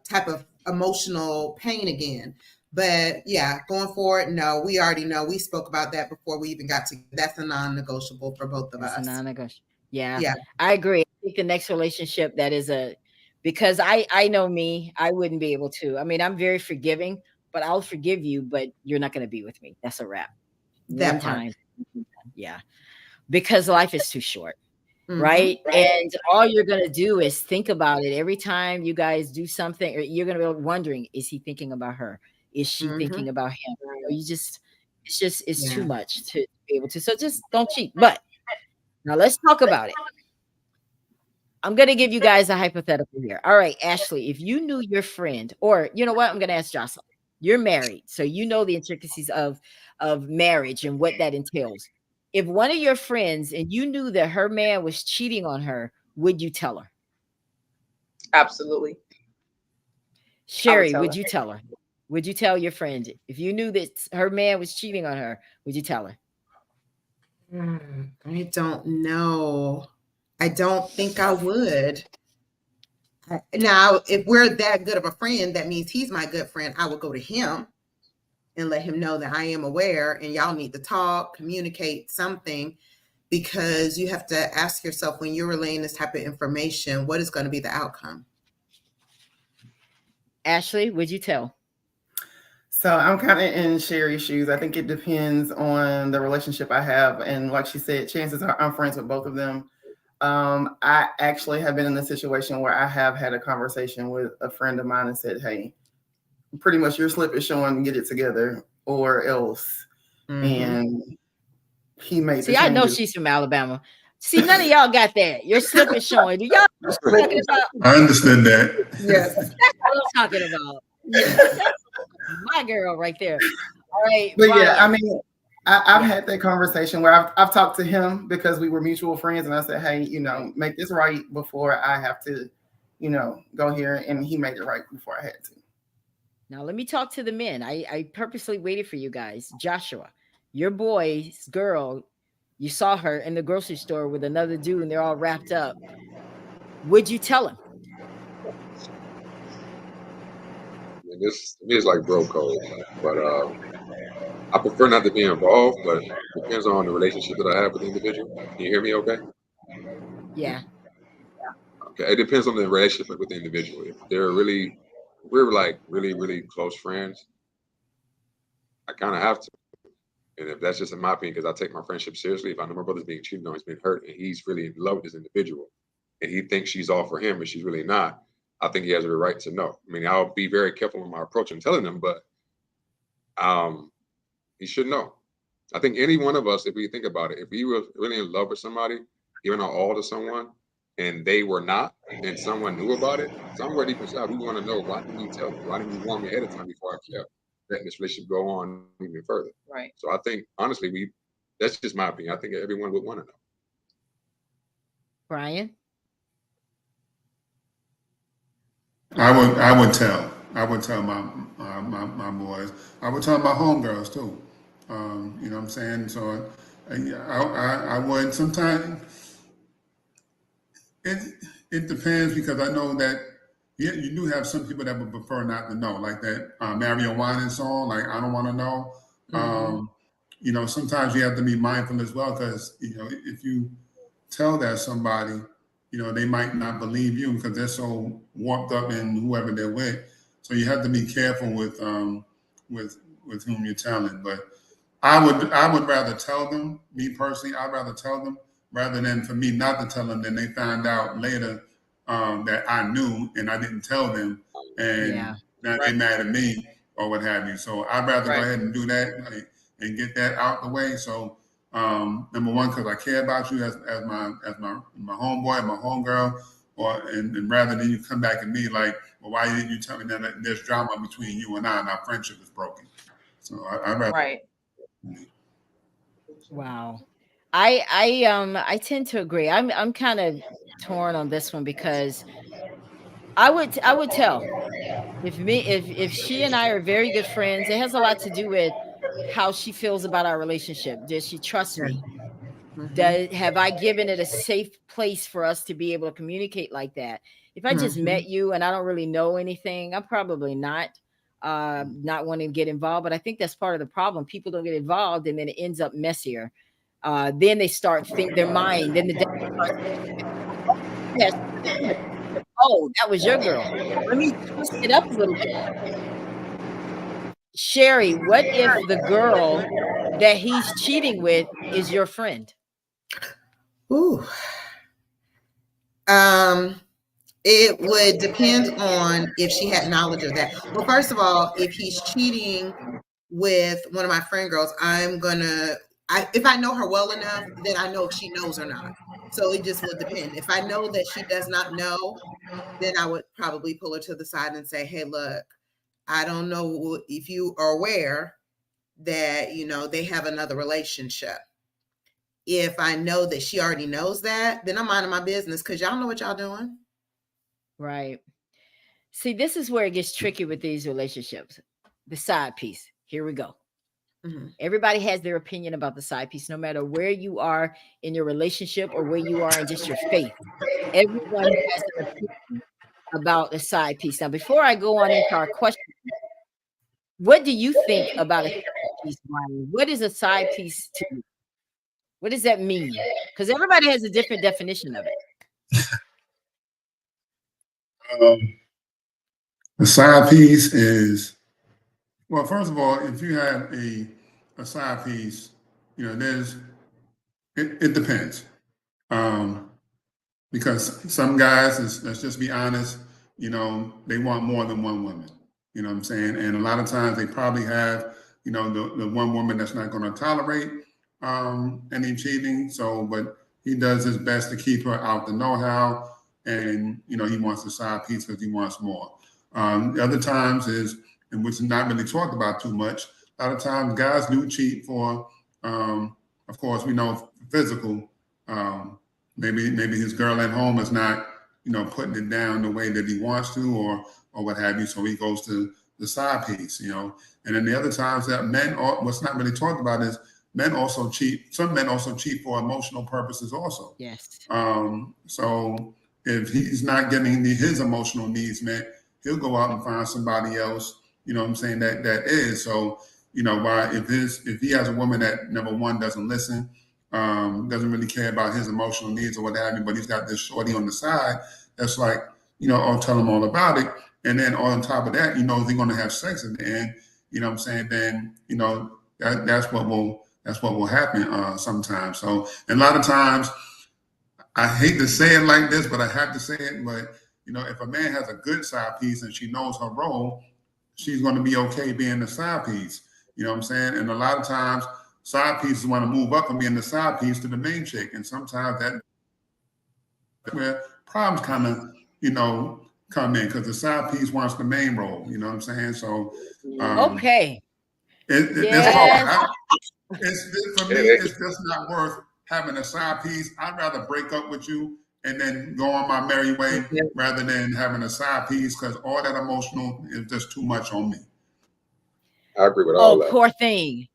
type of emotional pain again. But yeah, going forward, no, we already know. We spoke about that before we even got to. That's a non-negotiable for both of us. Non-negotiable. Yeah, Yeah, I agree. I think the next relationship because I know me, I wouldn't be able to. I mean, I'm very forgiving, but I'll forgive you, but you're not going to be with me. That's a wrap. that One part. time. Yeah. Because life is too short. right? And all you're going to do is think about it every time you guys do something, or you're going to be wondering, is he thinking about her? Is she thinking about him? It's too much to be able to. So just don't cheat. But now let's talk about it. I'm going to give you guys a hypothetical here. All right, Ashley, if you knew your friend, or you know what, I'm going to ask Jocelyn. You're married, so you know the intricacies of marriage and what that entails. If one of your friends and you knew that her man was cheating on her, would you tell her? Absolutely. Sherry, would you tell her? Would you tell your friend if you knew that her man was cheating on her? Would you tell her? I don't know. I don't think I would. Now, if we're that good of a friend, that means he's my good friend. I would go to him and let him know that I am aware and y'all need to talk, communicate something, because you have to ask yourself when you're relaying this type of information, what is going to be the outcome? Ashley, would you tell? So I'm kind of in Sherry's shoes. I think it depends on the relationship I have. And like she said, chances are I'm friends with both of them. I actually have been in a situation where I have had a conversation with a friend of mine and said, hey, pretty much your slip is showing, get it together or else. And he made See, I know she's from Alabama. See, none of y'all got that. Your slip is showing. Do y'all know what I'm talking about? I understood that. Yes. That's what I'm talking about. That's my girl right there. All right. But Brian. yeah, I mean, I've had that conversation where I've talked to him because we were mutual friends, and I said, hey, make this right before I have to, go here. And he made it right before I had to. Now let me talk to the men. I purposely waited for you guys. Joshua, your boy's girl, you saw her in the grocery store with another dude and they're all wrapped up. Would you tell him? This to me is like bro code, but I prefer not to be involved, but it depends on the relationship that I have with the individual. Can you hear me okay? Yeah. Okay, it depends on the relationship with the individual. If we're like really close friends, I kind of have to. And if that's just in my opinion, because I take my friendship seriously, if I know my brother's being cheated on, he's been hurt, and he's really in love with this individual, and he thinks she's all for him, and she's really not, I think he has a right to know. I mean, I'll be very careful in my approach and telling him, but he should know. I think any one of us, if we think about it, if we were really in love with somebody, giving our all to someone, and they were not, and someone knew about it, somewhere deep inside, we want to know, why didn't you tell me? Why didn't you warn me ahead of time before I kept letting this relationship go on even further? Right. So I think, honestly, that's just my opinion. I think everyone would want to know. Brian? I would tell my boys. I would tell my homegirls too. You know what I'm saying? So I would. Sometimes it depends, because I know that you do have some people that would prefer not to know, like that Mario Winans song, like I don't want to know. Sometimes you have to be mindful as well, because if you tell that somebody, they might not believe you because they're so warped up in whoever they're with. So you have to be careful with whom you're telling. But I would rather tell them. Me personally, I'd rather tell them rather than for me not to tell them. Then they find out later that I knew and I didn't tell them, and now they're mad at me or what have you. So I'd rather go ahead and do that and get that out the way. So. Number one, because I care about you as my homeboy, my homegirl, and rather than you come back at me like, well, why didn't you tell me that there's drama between you and I, and our friendship is broken? So I'd rather. Right. Wow. I tend to agree. I'm kind of torn on this one, because I would tell if she and I are very good friends. It has a lot to do with how she feels about our relationship. Does she trust me? Have I given it a safe place for us to be able to communicate like that? If I just met you and I don't really know anything, I'm probably not wanting to get involved. But I think that's part of the problem. People don't get involved, and then it ends up messier. Then they start think their mind. Then the oh, that was your girl. Let me twist it up a little bit. Sherry, what if the girl that he's cheating with is your friend? Ooh, It would depend on if she had knowledge of that. Well, first of all, if he's cheating with one of my friend girls, if I know her well enough, then I know if she knows or not. So it just would depend. If I know that she does not know, then I would probably pull her to the side and say, hey, look, I don't know if you are aware that, you know, they have another relationship. If I know that she already knows that, then I'm minding my business because y'all know what y'all doing. Right. See, this is where it gets tricky with these relationships. The side piece. Here we go. Mm-hmm. Everybody has their opinion about the side piece, no matter where you are in your relationship or where you are in just your faith. Everyone has an opinion about the side piece. Now, before I go on into our question, what do you think about a side piece, Brian? What is a side piece to you? What does that mean? Because everybody has a different definition of it. The side piece is, well, first of all, if you have a side piece, you know, it depends. Because some guys, let's just be honest, you know, they want more than one woman. You know what I'm saying? And a lot of times they probably have, you know, the one woman that's not going to tolerate any cheating. So, but he does his best to keep her out the know-how, and you know, he wants the side piece because he wants more. The other times is, and which is not really talked about too much, a lot of times guys do cheat for, of course, we know physical. Maybe his girl at home is not, you know, putting it down the way that he wants to, or what have you. So he goes to the side piece, you know. And then the other times that men, what's not really talked about is men also cheat. Some men also cheat for emotional purposes also. Yes. So if he's not getting his emotional needs met, he'll go out and find somebody else, you know what I'm saying, that is. So, you know, if he has a woman that, number one, doesn't listen, doesn't really care about his emotional needs or what have you, but he's got this shorty on the side that's like, you know, I'll tell him all about it. And then on top of that, you know, they're going to have sex at the end, you know what I'm saying? Then, you know, that's what will happen sometimes. So, and a lot of times, I hate to say it like this, but I have to say it. But, you know, if a man has a good side piece and she knows her role, she's going to be okay being the side piece. You know what I'm saying? And a lot of times, side pieces want to move up from being the side piece to the main chick. And sometimes that's where problems kind of, you know, come in, because the side piece wants the main role. You know what I'm saying? So, okay. It's hard. For me, it's just not worth having a side piece. I'd rather break up with you and then go on my merry way rather than having a side piece, because all that emotional is just too much on me. I agree with all that. Oh, poor thing.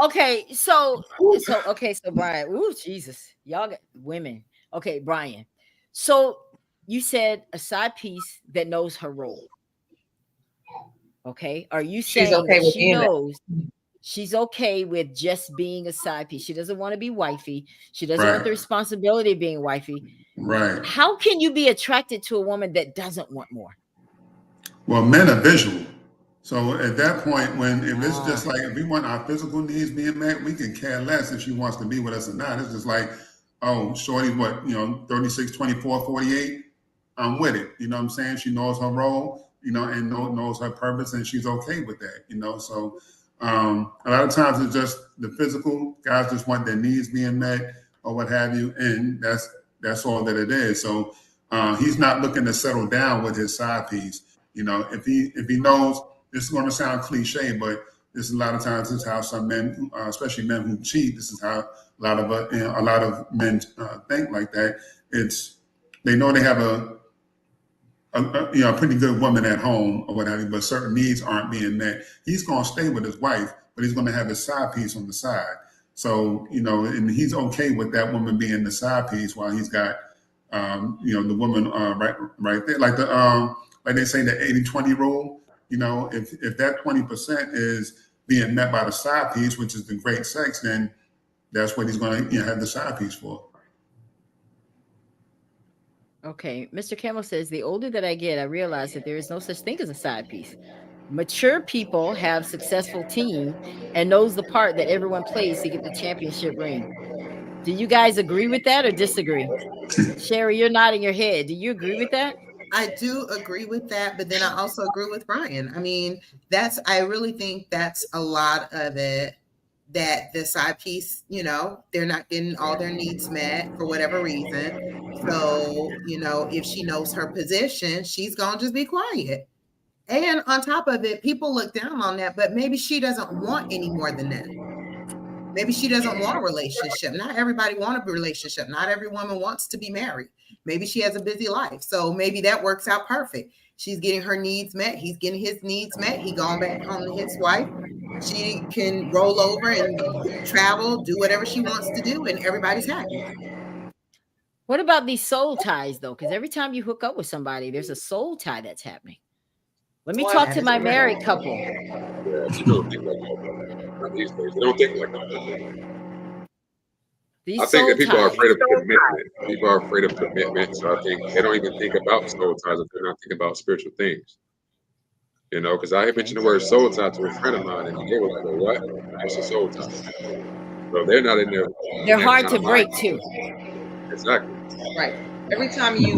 Okay, so Brian, ooh, Jesus, y'all got women. Okay, Brian. So you said a side piece that knows her role. Okay, are you saying okay that she knows she's okay with just being a side piece? She doesn't want to be wifey. She doesn't want the responsibility of being wifey. Right. How can you be attracted to a woman that doesn't want more? Well, men are visual. So at that point, if it's just like, if we want our physical needs being met, we can care less if she wants to be with us or not. It's just like, oh, shorty's what, you know, 36, 24, 48. I'm with it. You know what I'm saying? She knows her role, you know, and knows her purpose, and she's okay with that, you know. So a lot of times it's just the physical. Guys just want their needs being met or what have you, and that's all that it is. So he's not looking to settle down with his side piece. You know, if he knows, this is going to sound cliche, but this is a lot of times this is how some men, especially men who cheat, this is how a lot of men think like that. They know they have a pretty good woman at home or what have you, but certain needs aren't being met. He's going to stay with his wife, but he's going to have his side piece on the side. So, you know, and he's okay with that woman being the side piece while he's got, you know, the woman right there. Like like they say, the 80-20 rule. You know, if that 20% is being met by the side piece, which is the great sex, then that's what he's going to, you know, have the side piece for. Okay, Mr. Camel says, the older that I get, I realize that there is no such thing as a side piece. Mature people have successful team and knows the part that everyone plays to get the championship ring. Do you guys agree with that or disagree? Sherry, you're nodding your head. Do you agree with that? I do agree with that, but then I also agree with Brian. I mean, I really think that's a lot of it, that the side piece, you know, they're not getting all their needs met for whatever reason. So, you know, if she knows her position, she's going to just be quiet. And on top of it, people look down on that, but maybe she doesn't want any more than that. Maybe she doesn't want a relationship. Not everybody wants a relationship. Not every woman wants to be married. Maybe she has a busy life. So maybe that works out perfect. She's getting her needs met. He's getting his needs met. He going back home to his wife. She can roll over and travel, do whatever she wants to do, and everybody's happy. What about these soul ties, though? Because every time you hook up with somebody, there's a soul tie that's happening. Let me talk to my married couple. Yeah, people don't think like that. Not these days. They don't think like that. These I think that soul people are ties. afraid of commitment. People are afraid of commitment. So I think they don't even think about soul ties if they're not thinking about spiritual things. You know, because I had mentioned the word soul tie to a friend of mine, and they were like, "Well, what? What's a soul tie?" So they're not in there. They're hard to break too. Exactly. Right. Every time you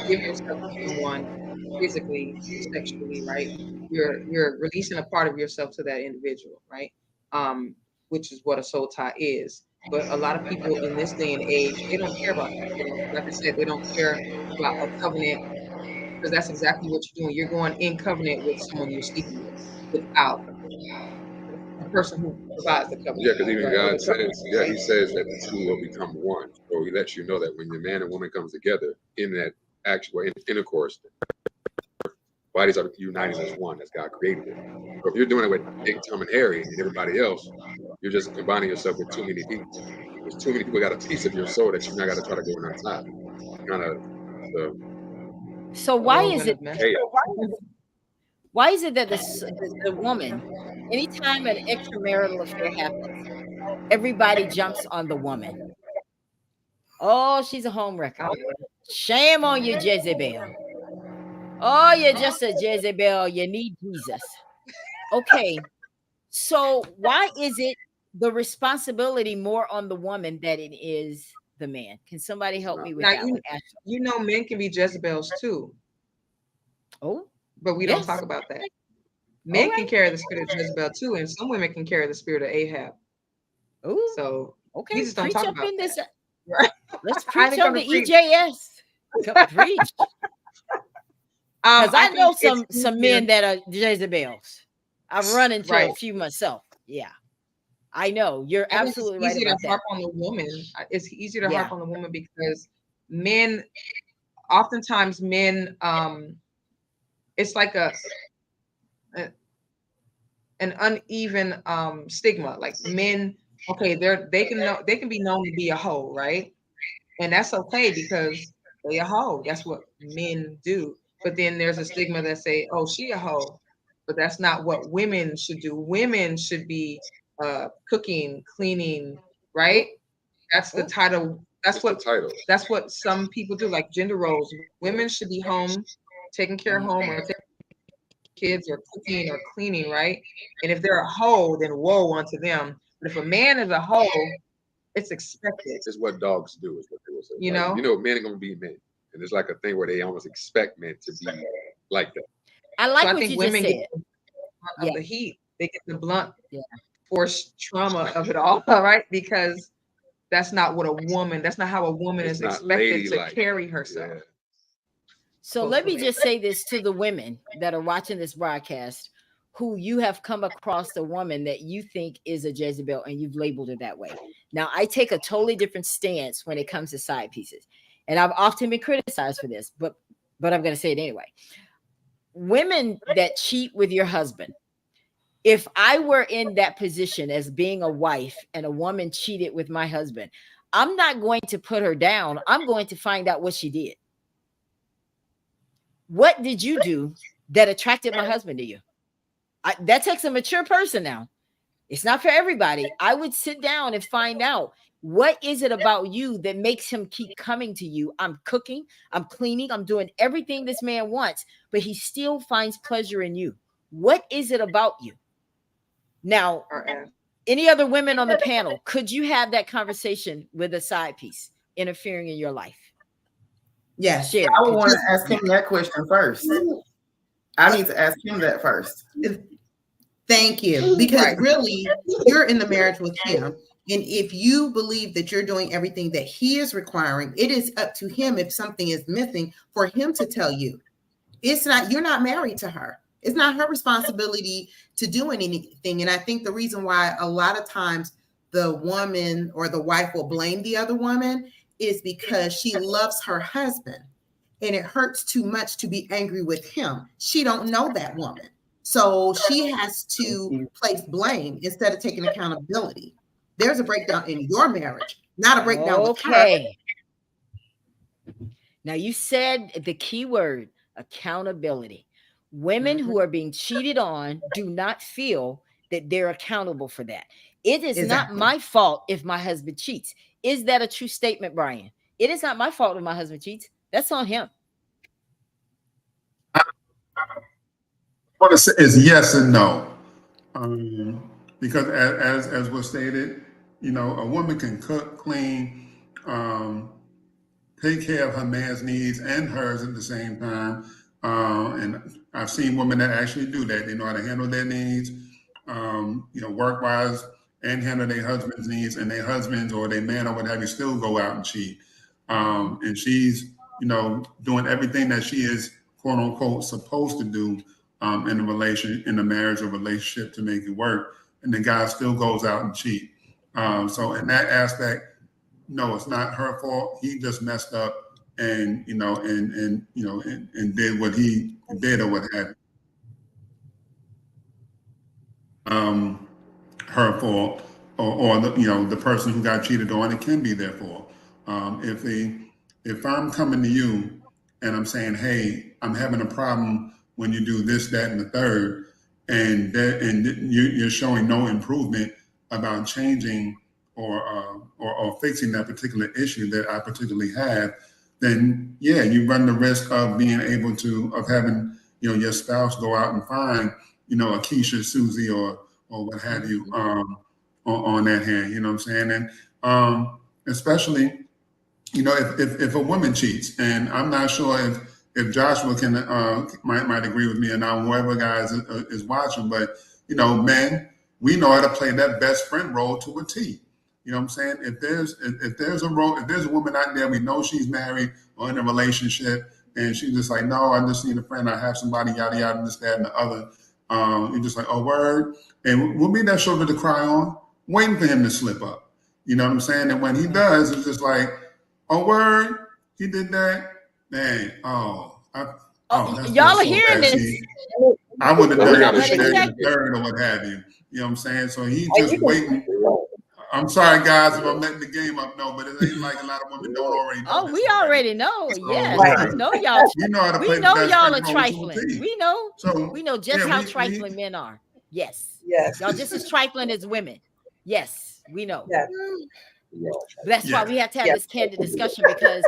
give yourself to someone physically, sexually, right, you're releasing a part of yourself to that individual, right? Which is what a soul tie is. But a lot of people in this day and age, they don't care about that. They don't, like I said, they don't care about a covenant, because that's exactly what you're doing. You're going in covenant with someone you're sleeping with without the person who provides the covenant. Yeah, because even right? God says, He says that the two will become one. So He lets you know that when the man and woman comes together in that actual intercourse, bodies are united as one, as God created it. So if you're doing it with Dick, Tom, and Harry and everybody else, you're just combining yourself with too many people. There's too many people got a piece of your soul that you're not got to try to go on outside. Kind of. So why is it? Hey, Why is it that the woman, anytime an extramarital affair happens, everybody jumps on the woman? Oh, she's a homewrecker. Shame on you, Jezebel. Oh, you're just a Jezebel. You need Jesus. Okay. So why is it the responsibility more on the woman than it is the man? Can somebody help me with Now, that one? Ashley? you know, men can be Jezebels too, Oh, but we yes. don't talk about that. Men All can right. carry the spirit of Jezebel too, and some women can carry the spirit of Ahab. Ooh, So okay. we just don't Preach talk up about in this. that. Right? Let's I preach ain't on gonna the preach. EJS. Come preach. Because I know think it's some easier- men that are Jezebels. I've run into Right. a few myself. Yeah. I know. You're I think absolutely it's right easier about to that. harp on the woman. It's easier to Yeah. harp on the woman because men, oftentimes men, it's like an uneven stigma. Like men, okay, they can be known to be a hoe, right? And that's okay because they a hoe. That's what men do. But then there's a stigma that say, oh, she a hoe. But that's not what women should do. Women should be cooking, cleaning, right? That's the title. That's the title. That's what some people do, like gender roles. Women should be home, taking care of home, or taking kids, or cooking, or cleaning, right? And if they're a hoe, then woe unto them. But if a man is a hoe, it's expected. It's what dogs do, is what they will say. You Like, know? men are gonna be men, and it's like a thing where they almost expect men to be like that. I like So I what think you just women said. get the brunt Yeah. of the heat. They get the blunt Yeah. force trauma of it all, right? Because that's not what a woman, that's not how a woman It's is not expected to ladylike. carry herself. Yeah. So let me just say this to the women that are watching this broadcast, who you have come across a woman that you think is a Jezebel and you've labeled her that way. Now, I take a totally different stance when it comes to side pieces. And I've often been criticized for this, but I'm going to say it anyway. Women that cheat with your husband, if I were in that position as being a wife and a woman cheated with my husband, I'm not going to put her down. I'm going to find out what she did. What did you do that attracted my husband to you? That takes a mature person now. It's not for everybody. I would sit down and find out, what is it about you that makes him keep coming to you? I'm cooking, I'm cleaning, I'm doing everything this man wants, but he still finds pleasure in you. What is it about you? Now, Any other women on the panel, could you have that conversation with a side piece interfering in your life? Yes. Share. I would want to ask him that question first. I need to ask him that first. Thank you. Because Right. really, you're in the marriage with him. And if you believe that you're doing everything that he is requiring, it is up to him if something is missing for him to tell you. It's not, you're not married to her. It's not her responsibility to do anything. And I think the reason why a lot of times the woman or the wife will blame the other woman is because she loves her husband and it hurts too much to be angry with him. She don't know that woman. So she has to place blame instead of taking accountability. There's a breakdown in your marriage, not a breakdown with her. Okay. Now you said the key word, accountability. Women who are being cheated on do not feel that they're accountable for that. It is not Exactly. my fault if my husband cheats. Is that a true statement, Brian? It is not my fault if my husband cheats. That's on him. What I say is yes and no, because as was stated, you know, a woman can cook, clean, take care of her man's needs and hers at the same time. And I've seen women that actually do that. They know how to handle their needs, you know, work-wise, and handle their husband's needs, and their husbands or their man or what have you still go out and cheat. And she's, you know, doing everything that she is, quote unquote, supposed to do in a marriage or relationship to make it work. And the guy still goes out and cheat. So in that aspect, no, it's not her fault. He just messed up and, you know, and did what he did or what have you. Her fault or the, you know, the person who got cheated on, it can be their fault. If I'm coming to you and I'm saying, hey, I'm having a problem when you do this, that, and the third, and you're showing no improvement about changing or fixing that particular issue that I particularly have, then yeah, you run the risk of being able to, of having, you know, your spouse go out and find, you know, a Keisha, Susie, or what have you, on that hand, you know what I'm saying? And especially, you know, if a woman cheats, and I'm not sure if Joshua can might agree with me, and now whoever guys is watching, but you know, men, we know how to play that best friend role to a T. You know what I'm saying? If there's a woman out there, we know she's married or in a relationship, and she's just like, no, I just need a friend, I have somebody, yada yada, this, that, and the other. You're just like, oh, word, and we'll be that shoulder to cry on, waiting for him to slip up. You know what I'm saying? And when he does, it's just like, oh, word, he did that. Man, y'all are hearing this. I would have done We're not this expecting- third or what have you. You know what I'm saying? So he's just waiting. I'm sorry, guys, if I'm letting the game up. No, but it ain't like a lot of women don't already know. Oh, this we already know. So, Yes, Right. we know y'all. We know how to We play the know best y'all friend are role to a trifling. T. We know. So We know just yeah, how we- trifling men are. Yes. Yes. Y'all just as trifling as women. Yes, we know. Yes. That's why Yeah. we have to have Yeah. this candid discussion because,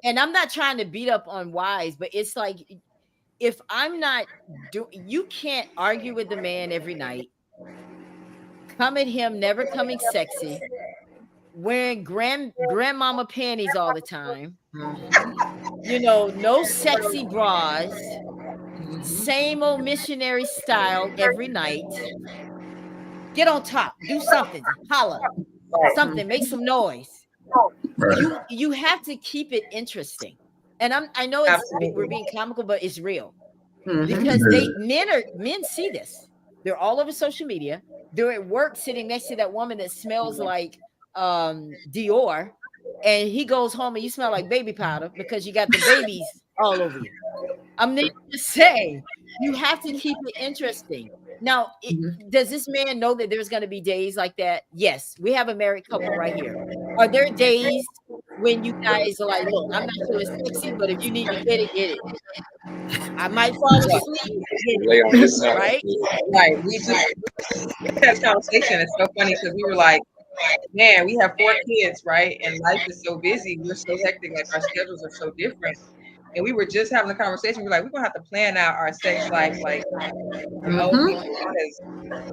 and I'm not trying to beat up on wives, but it's like if I'm not you can't argue with the man every night, come at him never coming sexy, wearing grandmama panties all the time, you know, no sexy bras, same old missionary style every night. Get on top, do something, holla, something, make some noise. Right. You have to keep it interesting. And I know we're being comical, but it's real. Because men see this. They're all over social media. They're at work sitting next to that woman that smells like Dior, and he goes home and you smell like baby powder because you got the babies all over you. I'm just saying, you have to keep it interesting. Now, does this man know that there's going to be days like that? Yes, we have a married couple right here. Are there days when you guys are like, look, I'm not sure it's sexy, but if you need to get it. I might fall asleep, Lay on this side. right? Right. We had that conversation. It's so funny because we were like, man, we have 4 kids, right? And life is so busy. We're so hectic. Like our schedules are so different. And we were just having a conversation. We're like, we're gonna have to plan out our sex life, like,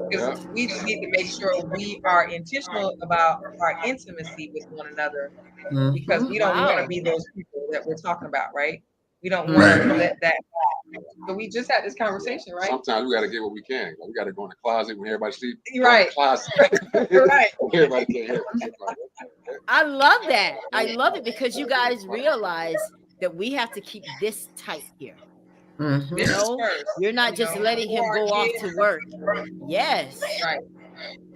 because we just need to make sure we are intentional about our intimacy with one another, because we don't want to be those people that we're talking about, right? We don't want Right. to let that. So we just had this conversation, right? Sometimes we got to get what we can. We got to go in the closet when everybody sleeps. Right. Closet. Right. Everybody can hear. I love that. I love it because you guys realize that we have to keep this tight here. You This is know, first, you're not just letting him before go our off kids. to work. Yes. Right.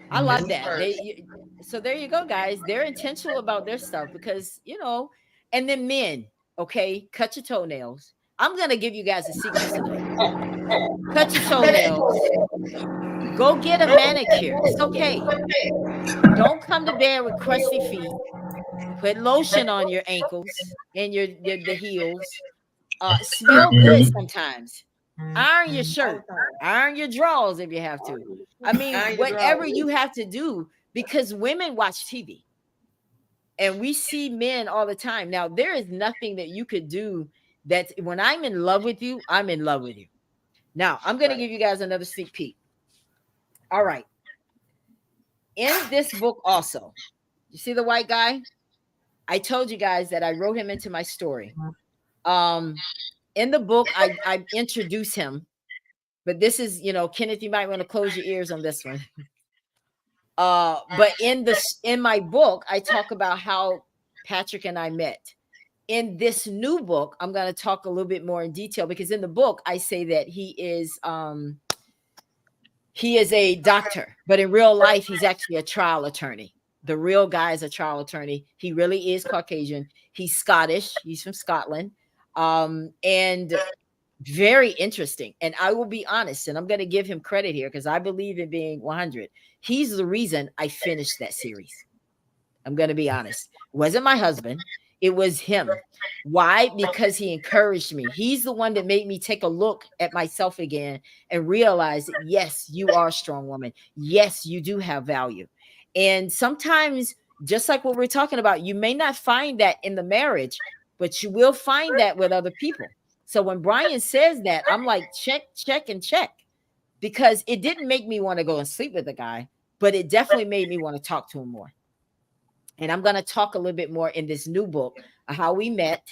I love This is that. first. So there you go, guys. They're intentional about their stuff because, you know, and then men, okay, cut your toenails. I'm going to give you guys a secret tonight. Cut your toenails. Go get a manicure. It's okay. Don't come to bed with crusty feet. Put lotion on your ankles and the heels. Smell good sometimes. Iron your shirt. Iron your drawers if you have to. I mean, whatever you have to do, because women watch TV. And we see men all the time. Now, there is nothing that you could do that when I'm in love with you, I'm in love with you. Now, I'm going to give you guys another sneak peek. All right. In this book also, you see the white guy? I told you guys that I wrote him into my story. In the book, I introduce him. But this is, you know, Kenneth, you might want to close your ears on this one. But in my book, I talk about how Patrick and I met. In this new book, I'm going to talk a little bit more in detail because in the book, I say that he is a doctor, but in real life, he's actually a trial attorney. The real guy is a trial attorney. He really is Caucasian. He's Scottish. He's from Scotland. And very interesting. And I will be honest, and I'm going to give him credit here because I believe in being 100. He's the reason I finished that series. I'm going to be honest. It wasn't my husband. It was him. Why? Because he encouraged me. He's the one that made me take a look at myself again and realize that, yes, you are a strong woman. Yes, you do have value. And sometimes, just like what we're talking about, you may not find that in the marriage, but you will find that with other people. So when Brian says that, I'm like, check, and check, because it didn't make me want to go and sleep with the guy, but it definitely made me want to talk to him more. And I'm going to talk a little bit more in this new book of how we met,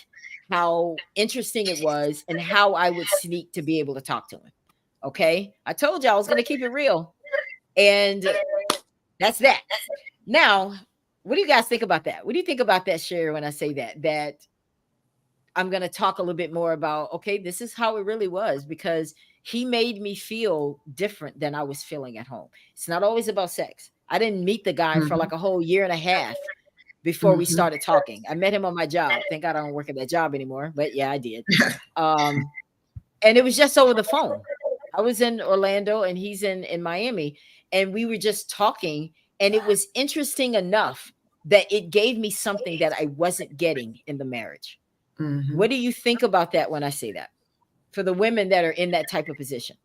how interesting it was, and how I would sneak to be able to talk to him. Okay. I told you I was going to keep it real. And that's that. Now, what do you guys think about that? What do you think about that, Sherry, when I say that I'm going to talk a little bit more about, okay, this is how it really was, because he made me feel different than I was feeling at home. It's not always about sex. I didn't meet the guy for like a whole year and a half before we started talking. I met him on my job. Thank God I don't work at that job anymore, but yeah, I did. And it was just over the phone. I was in Orlando and he's in Miami, and we were just talking, and it was interesting enough that it gave me something that I wasn't getting in the marriage. What do you think about that when I say that? For the women that are in that type of position?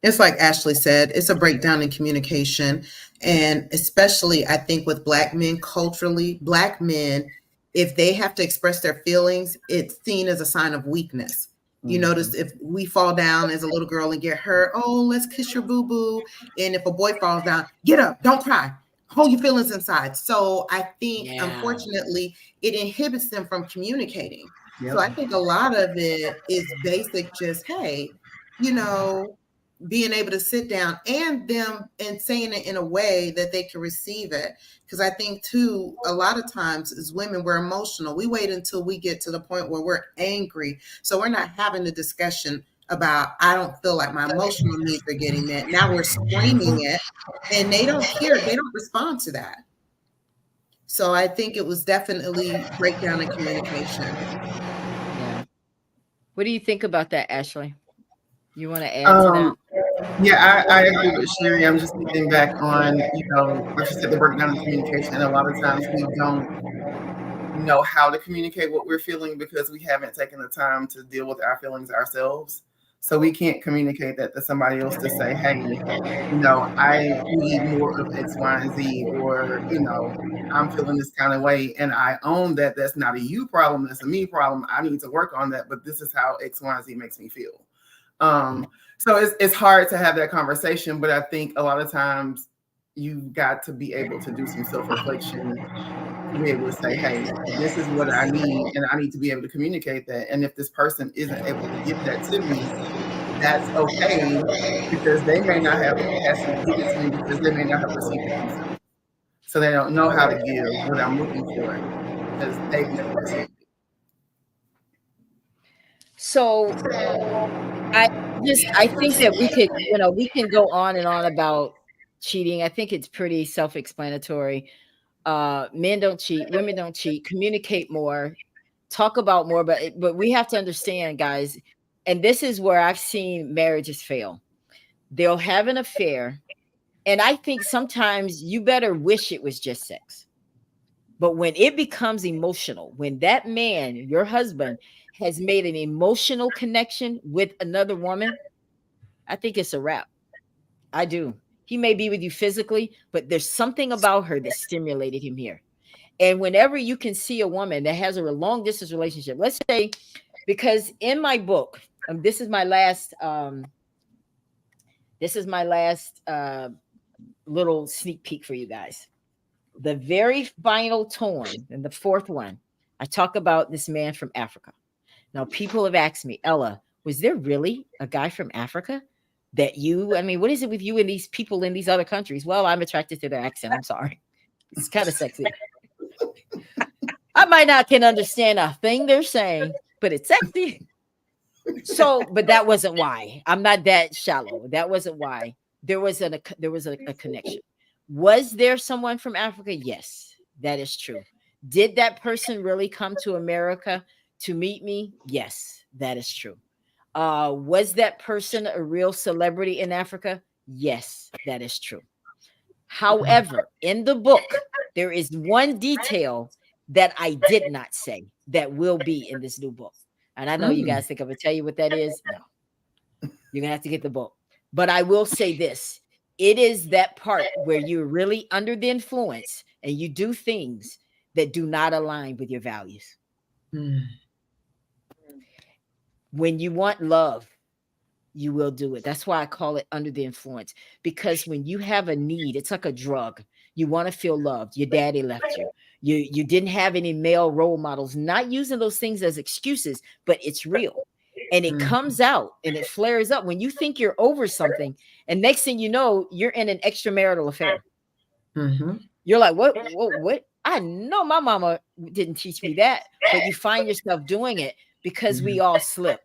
It's like Ashley said, it's a breakdown in communication. And especially, I think with Black men, culturally, Black men, if they have to express their feelings, it's seen as a sign of weakness. You notice if we fall down as a little girl and get hurt, oh, let's kiss your boo-boo. And if a boy falls down, get up, don't cry, hold your feelings inside. So I think, unfortunately, it inhibits them from communicating. So I think a lot of it is basic, just, hey, you know, being able to sit down and saying it in a way that they can receive it. Because I think too, a lot of times as women, we're emotional. We wait until we get to the point where we're angry. So we're not having the discussion about, I don't feel like my emotional needs are getting met. Now we're screaming it, and they don't hear, they don't respond to that. So I think it was definitely breakdown in communication. Yeah. What do you think about that, Ashley? You want to add to that? Yeah, I agree with Sherry. I'm just thinking back on, you know, like you said, the breakdown in communication. A lot of times we don't know how to communicate what we're feeling because we haven't taken the time to deal with our feelings ourselves. So we can't communicate that to somebody else to say, hey, I need more of X, Y, and Z, or, I'm feeling this kind of way. And I own that that's not a you problem, that's a me problem. I need to work on that, but this is how X, Y, and Z makes me feel. So it's hard to have that conversation, but I think a lot of times you've got to be able to do some self-reflection to be able to say, hey, this is what I need, and I need to be able to communicate that. And if this person isn't able to give that to me, that's okay, because they may not have the capacity to give it to me because they may not have received it themselves. So they don't know how to give what I'm looking for because they've never received it. So I think that we can go on and on about cheating. I think it's pretty self-explanatory. Men don't cheat, women don't cheat, communicate more, talk about more, but we have to understand, guys, and this is where I've seen marriages fail. They'll have an affair, and I think sometimes you better wish it was just sex. But when it becomes emotional, when that man, your husband, has made an emotional connection with another woman, I think it's a wrap. I do. He may be with you physically, but there's something about her that stimulated him here. And whenever you can see a woman that has a long distance relationship, let's say, because in my book, this is my last little sneak peek for you guys. The very final torn, and the fourth one, I talk about this man from Africa. Now, people have asked me, Ella, was there really a guy from Africa that what is it with you and these people in these other countries? Well, I'm attracted to their accent. I'm sorry. It's kind of sexy. I might not can understand a thing they're saying, but it's sexy. So, but that wasn't why. I'm not that shallow. That wasn't why. There was a connection. Was there someone from Africa? Yes, that is true. Did that person really come to America to meet me? Yes, that is true. Was that person a real celebrity in Africa? Yes, that is true. However, in the book, there is one detail that I did not say that will be in this new book. And I know you guys think I'm going to tell you what that is. No, you're going to have to get the book. But I will say this. It is that part where you're really under the influence and you do things that do not align with your values. When you want love, you will do it. That's why I call it under the influence, because when you have a need, it's like a drug. You want to feel loved. Your daddy left you. You didn't have any male role models, not using those things as excuses, but it's real. And it comes out and it flares up when you think you're over something. And next thing you know, you're in an extramarital affair. You're like, what? I know my mama didn't teach me that, but you find yourself doing it because we all slip.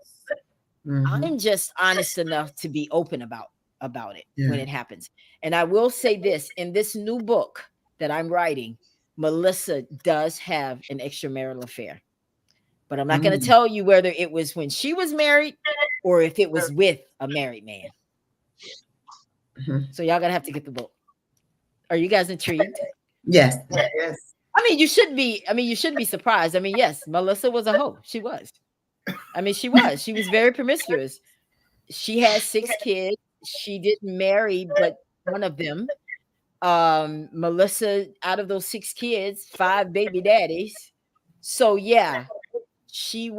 I'm just honest enough to be open about it when it happens. And I will say this, in this new book that I'm writing, Melissa does have an extramarital affair. But I'm not going to tell you whether it was when she was married or if it was with a married man. So y'all going to have to get the book. Are you guys intrigued? Yes. You should be surprised. Yes, Melissa was a hoe. She was. She was very promiscuous. She had 6 kids. She didn't marry but one of them. Melissa, out of those 6 kids, 5 baby daddies. So yeah, she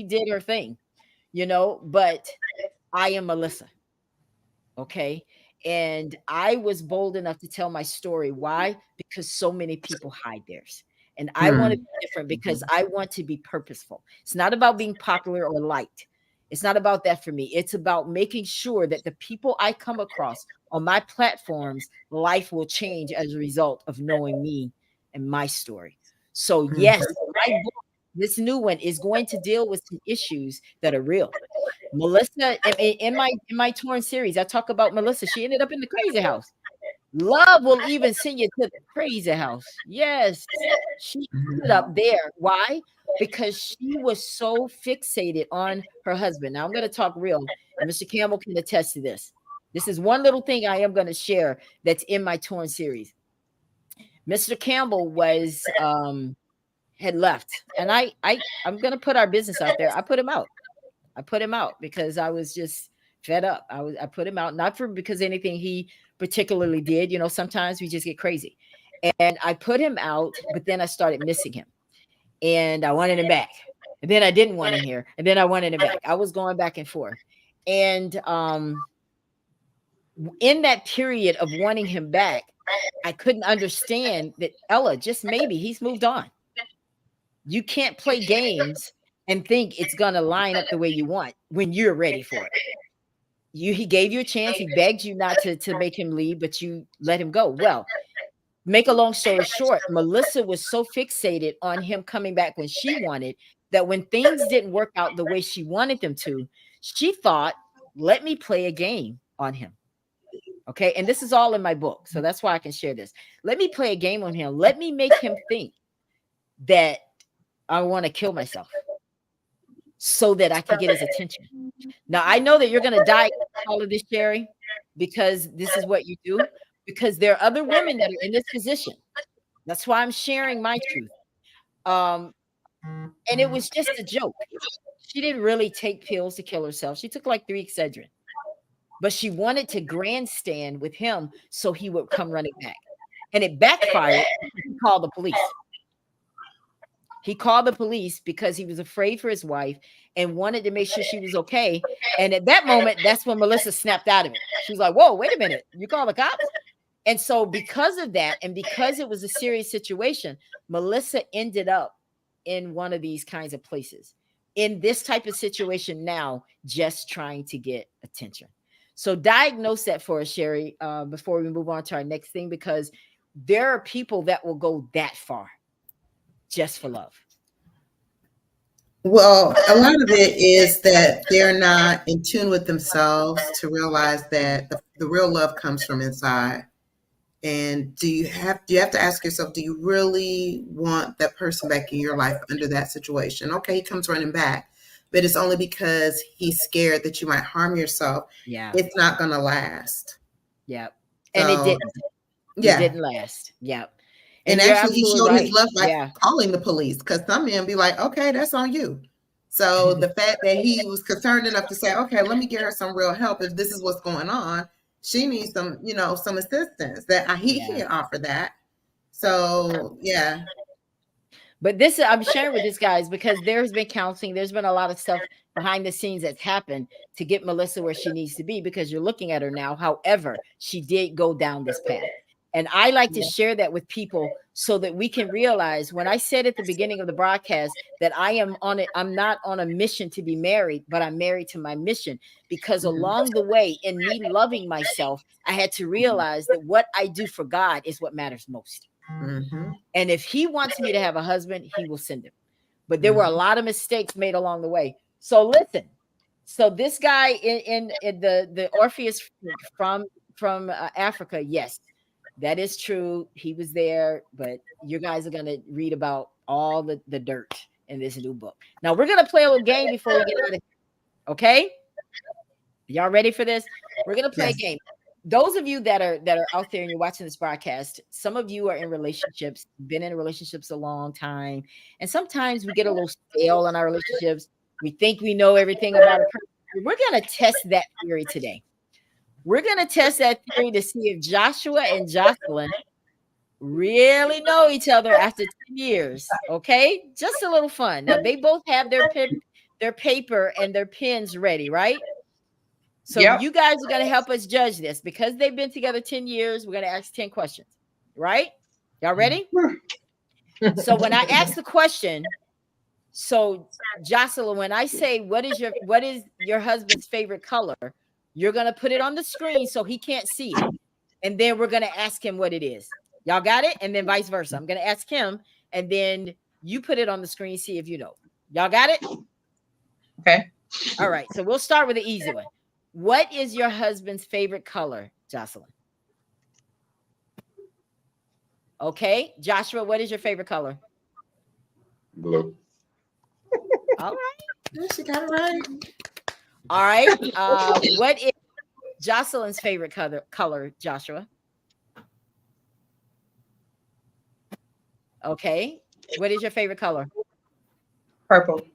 did her thing, but I am Melissa. Okay. And I was bold enough to tell my story. Why? Because so many people hide theirs. And I want to be different because I want to be purposeful. It's not about being popular or liked. It's not about that for me. It's about making sure that the people I come across on my platforms, life will change as a result of knowing me and my story. So yes, my book, this new one, is going to deal with some issues that are real. Melissa, in my Torn series, I talk about Melissa. She ended up in the crazy house. Love will even send you to the crazy house. Yes, she ended up there. Why? Because she was so fixated on her husband. Now I'm going to talk real, and Mr. Campbell can attest to this. This is one little thing I am going to share that's in my Torn series. Mr. Campbell had left, and I'm going to put our business out there. I put him out. I put him out because I was just fed up. I put him out, not for because anything he particularly did. You know, sometimes we just get crazy. And I put him out, but then I started missing him. And I wanted him back. And then I didn't want him here. And then I wanted him back. I was going back and forth. And in that period of wanting him back, I couldn't understand that, Ella, just maybe he's moved on. You can't play games and think it's going to line up the way you want when you're ready for it. He gave you a chance. He begged you not to make him leave, but you let him go. Well, make a long story short, Melissa was so fixated on him coming back when she wanted that when things didn't work out the way she wanted them to, she thought, let me play a game on him. Okay. And this is all in my book. So that's why I can share this. Let me play a game on him. Let me make him think that I want to kill myself so that I can get his attention. Now, I know that you're going to die all of this, Sherry, because this is what you do, because there are other women that are in this position. That's why I'm sharing my truth. And it was just a joke. She didn't really take pills to kill herself. She took like 3 Excedrin. But she wanted to grandstand with him so he would come running back. And it backfired. He called the police. He called the police because he was afraid for his wife and wanted to make sure she was okay. And at that moment, that's when Melissa snapped out of it. She was like, whoa, wait a minute. You call the cops? And so because of that, and because it was a serious situation, Melissa ended up in one of these kinds of places, in this type of situation now, just trying to get attention. So diagnose that for us, Sherry, before we move on to our next thing, because there are people that will go that far just for love. Well, a lot of it is that they're not in tune with themselves to realize that the real love comes from inside. And do you have to ask yourself, do you really want that person back in your life under that situation? Okay, he comes running back, but it's only because he's scared that you might harm yourself. Yeah. It's not going to last. Yeah. And it didn't. Yeah. It didn't last. Yeah. And actually, he showed his love by calling the police, because some men be like, okay, that's on you. So the fact that he was concerned enough to say, okay, let me get her some real help. If this is what's going on, she needs some, some assistance, that he can't offer that. So, yeah. But this, I'm sharing with this, guys, because there's been counseling. There's been a lot of stuff behind the scenes that's happened to get Melissa where she needs to be, because you're looking at her now. However, she did go down this path. And I like to share that with people so that we can realize, when I said at the beginning of the broadcast that I'm not on a mission to be married, but I'm married to my mission, because along the way, in me loving myself, I had to realize that what I do for God is what matters most. Mm-hmm. And if he wants me to have a husband, he will send him. But there were a lot of mistakes made along the way. So listen, so this guy in the Orpheus from Africa, yes, that is true. He was there, but you guys are going to read about all the dirt in this new book. Now we're going to play a little game before we get out of here. Okay? Y'all ready for this? We're going to play a game. Those of you that are out there and you're watching this broadcast, some of you are in relationships, been in relationships a long time. And sometimes we get a little stale in our relationships. We think we know everything about a person. We're going to test that theory today. We're going to test that theory to see if Joshua and Jocelyn really know each other after 10 years. Okay? Just a little fun. Now, they both have their paper and their pens ready, right? So you guys are going to help us judge this. Because they've been together 10 years, we're going to ask 10 questions, right? Y'all ready? So when I ask the question, so Jocelyn, when I say, what is your husband's favorite color? You're going to put it on the screen so he can't see it. And then we're going to ask him what it is. Y'all got it? And then vice versa. I'm going to ask him, and then you put it on the screen, see if you know. Y'all got it? Okay. All right. So we'll start with the easy one. What is your husband's favorite color, Jocelyn? Okay. Joshua, what is your favorite color? Blue. All right. She got it right. All right. What is Jocelyn's favorite color, Joshua? Okay. What is your favorite color? Purple.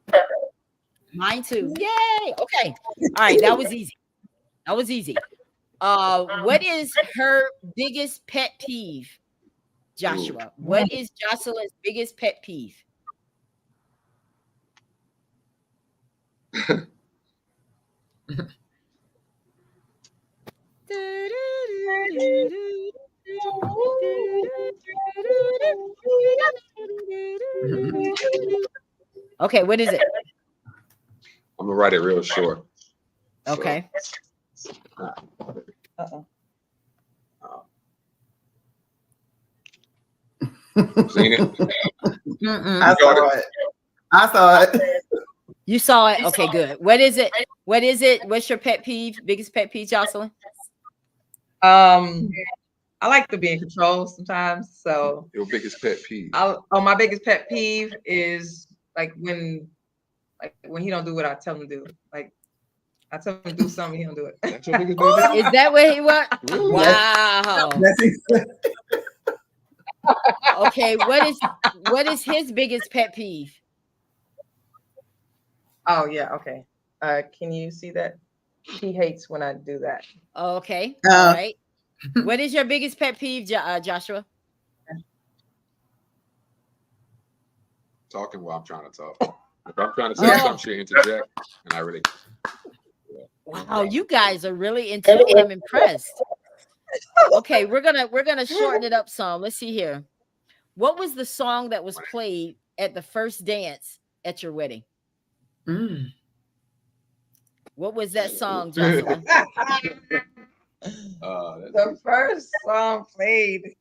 Mine too. Yay. Okay. All right. That was easy. That was easy. What is her biggest pet peeve, Joshua? What is Jocelyn's biggest pet peeve? Okay, what is it? I'm gonna write it real short. Okay. Uh-oh. Seen it? Mm-mm. I saw it. I saw it. You saw it. Okay, good. What is it? What is it? What's your pet peeve? Biggest pet peeve, Jocelyn? I like to be in control sometimes. So Your biggest pet peeve. my biggest pet peeve is like when he don't do what I tell him to do. Like I tell him to do something, he don't do it. That's your biggest pet peeve? Is that what he was? Really? Wow. That's it. Okay, what is his biggest pet peeve? Oh yeah, okay. Can you see that? He hates when I do that. Okay, all right. What is your biggest pet peeve, Joshua? Talking while I'm trying to talk. If I'm trying to say something, she interject, and I really. Wow, you guys are really into it. I'm impressed. Okay, we're gonna shorten it up some. Let's see here. What was the song that was played at the first dance at your wedding? What was that song, Jocelyn? The first song played.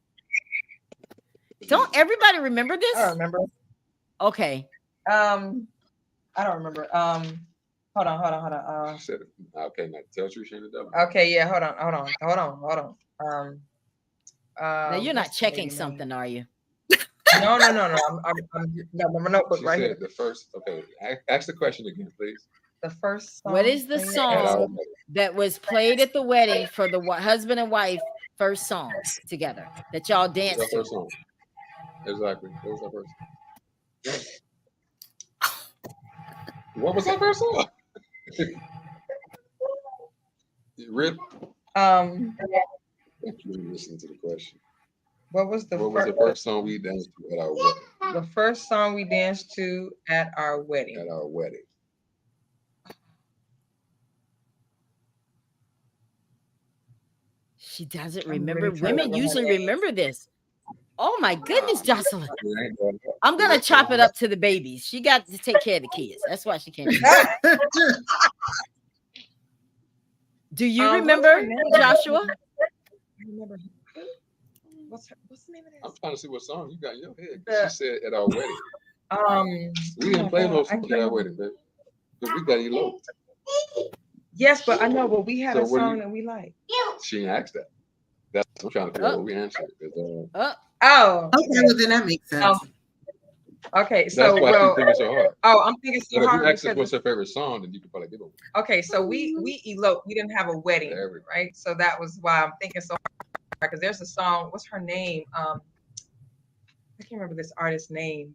Don't everybody remember I this? don't remember. Okay. I don't remember. Hold on. She said, okay, now tell you Shayna W. Okay, yeah, hold on. Now you're not what's the checking lady name? something, are you? No. I'm my notebook She right here. said the first. Okay, ask the question again, please. The first song. What is the played at- song that was played at the wedding for the husband and wife first song together that y'all What's danced our to? first song? Exactly. What was our first? What was our first song? Rip. Um, You didn't listen to the question. what was the What was the first song we danced to at our wedding? the first song we danced to at our wedding? At our wedding. She doesn't I'm remember. really trying to Women remember usually her name. remember this. Oh my goodness, Jocelyn. I mean, I ain't going up. I'm gonna chop it up to the babies. She got to take care of the kids. That's why she can't. Do you what's remember, her name? Joshua? I remember. What's the name of I'm this? trying to see what song you got in your head. The- She said at our wedding. We Oh didn't my play God, no I song at can't- our wedding, baby. But we got eloped. Yes, but I know, but we had So a what do song you- that we like. She ain't asked that. That's what I'm trying to figure out what we answered. 'Cause, Oh, Okay, well then that makes sense. okay. that's So why well, she thinking so hard. I'm thinking so But if you hard ask us because what's her favorite song, then you could probably give them. okay, so we eloped. We didn't have a wedding, There we go. right? So that was why I'm thinking so hard because there's a song. What's her name? I can't remember this artist's name.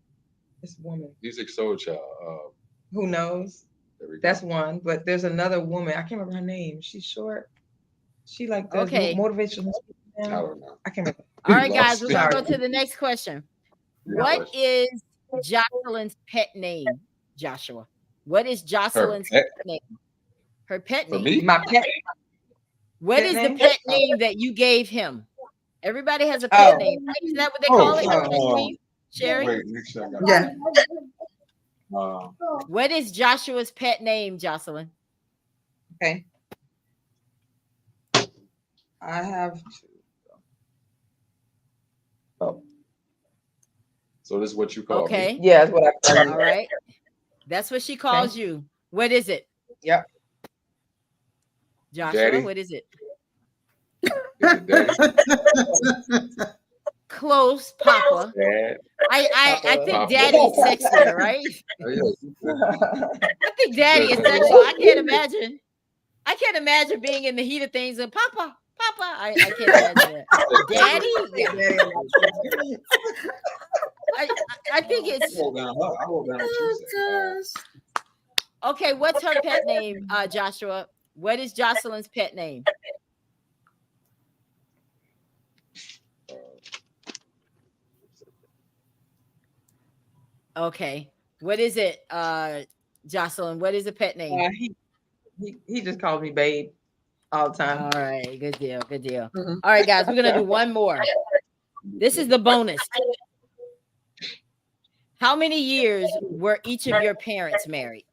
This woman. Music Soul Child. Who knows? There we go. That's one. But there's another woman. I can't remember her name. She's short. She like does Okay. motivational. I don't know. I can't remember. All right, Lost guys, we're gonna go Sorry. to the next question. Yeah, What question. is Jocelyn's pet name, Joshua? What is Jocelyn's pet? pet name? Her pet For name. me? My pet. What pet is name? the pet name that you gave him? Everybody has a pet Oh. name. Right? Isn't that what they call it? Your pet name? Sherry? Wait, make sure I got Yeah. What is Joshua's pet name, Jocelyn? Okay. I have to. Oh, So this is what you call Okay. yeah, that's what I. All right. That's what she calls you. What is it? Yep. Joshua, Daddy. what is it? me? Is it Daddy? Close, Papa. Dad? I think Papa. Daddy is sexier, right? Oh, yeah. I think Daddy is sexual. I can't imagine being in the heat of things and Papa. I can't imagine that. Daddy? Yeah. I think I it's wrote down what you said. Okay, what's her pet name, Joshua? What is Jocelyn's pet name? Okay. What is it, Jocelyn? What is the pet name? He just calls me babe all the time. All right, good deal, good deal. Mhm. All right, guys, we're gonna do one more. This is the bonus. How many years were each of your parents married?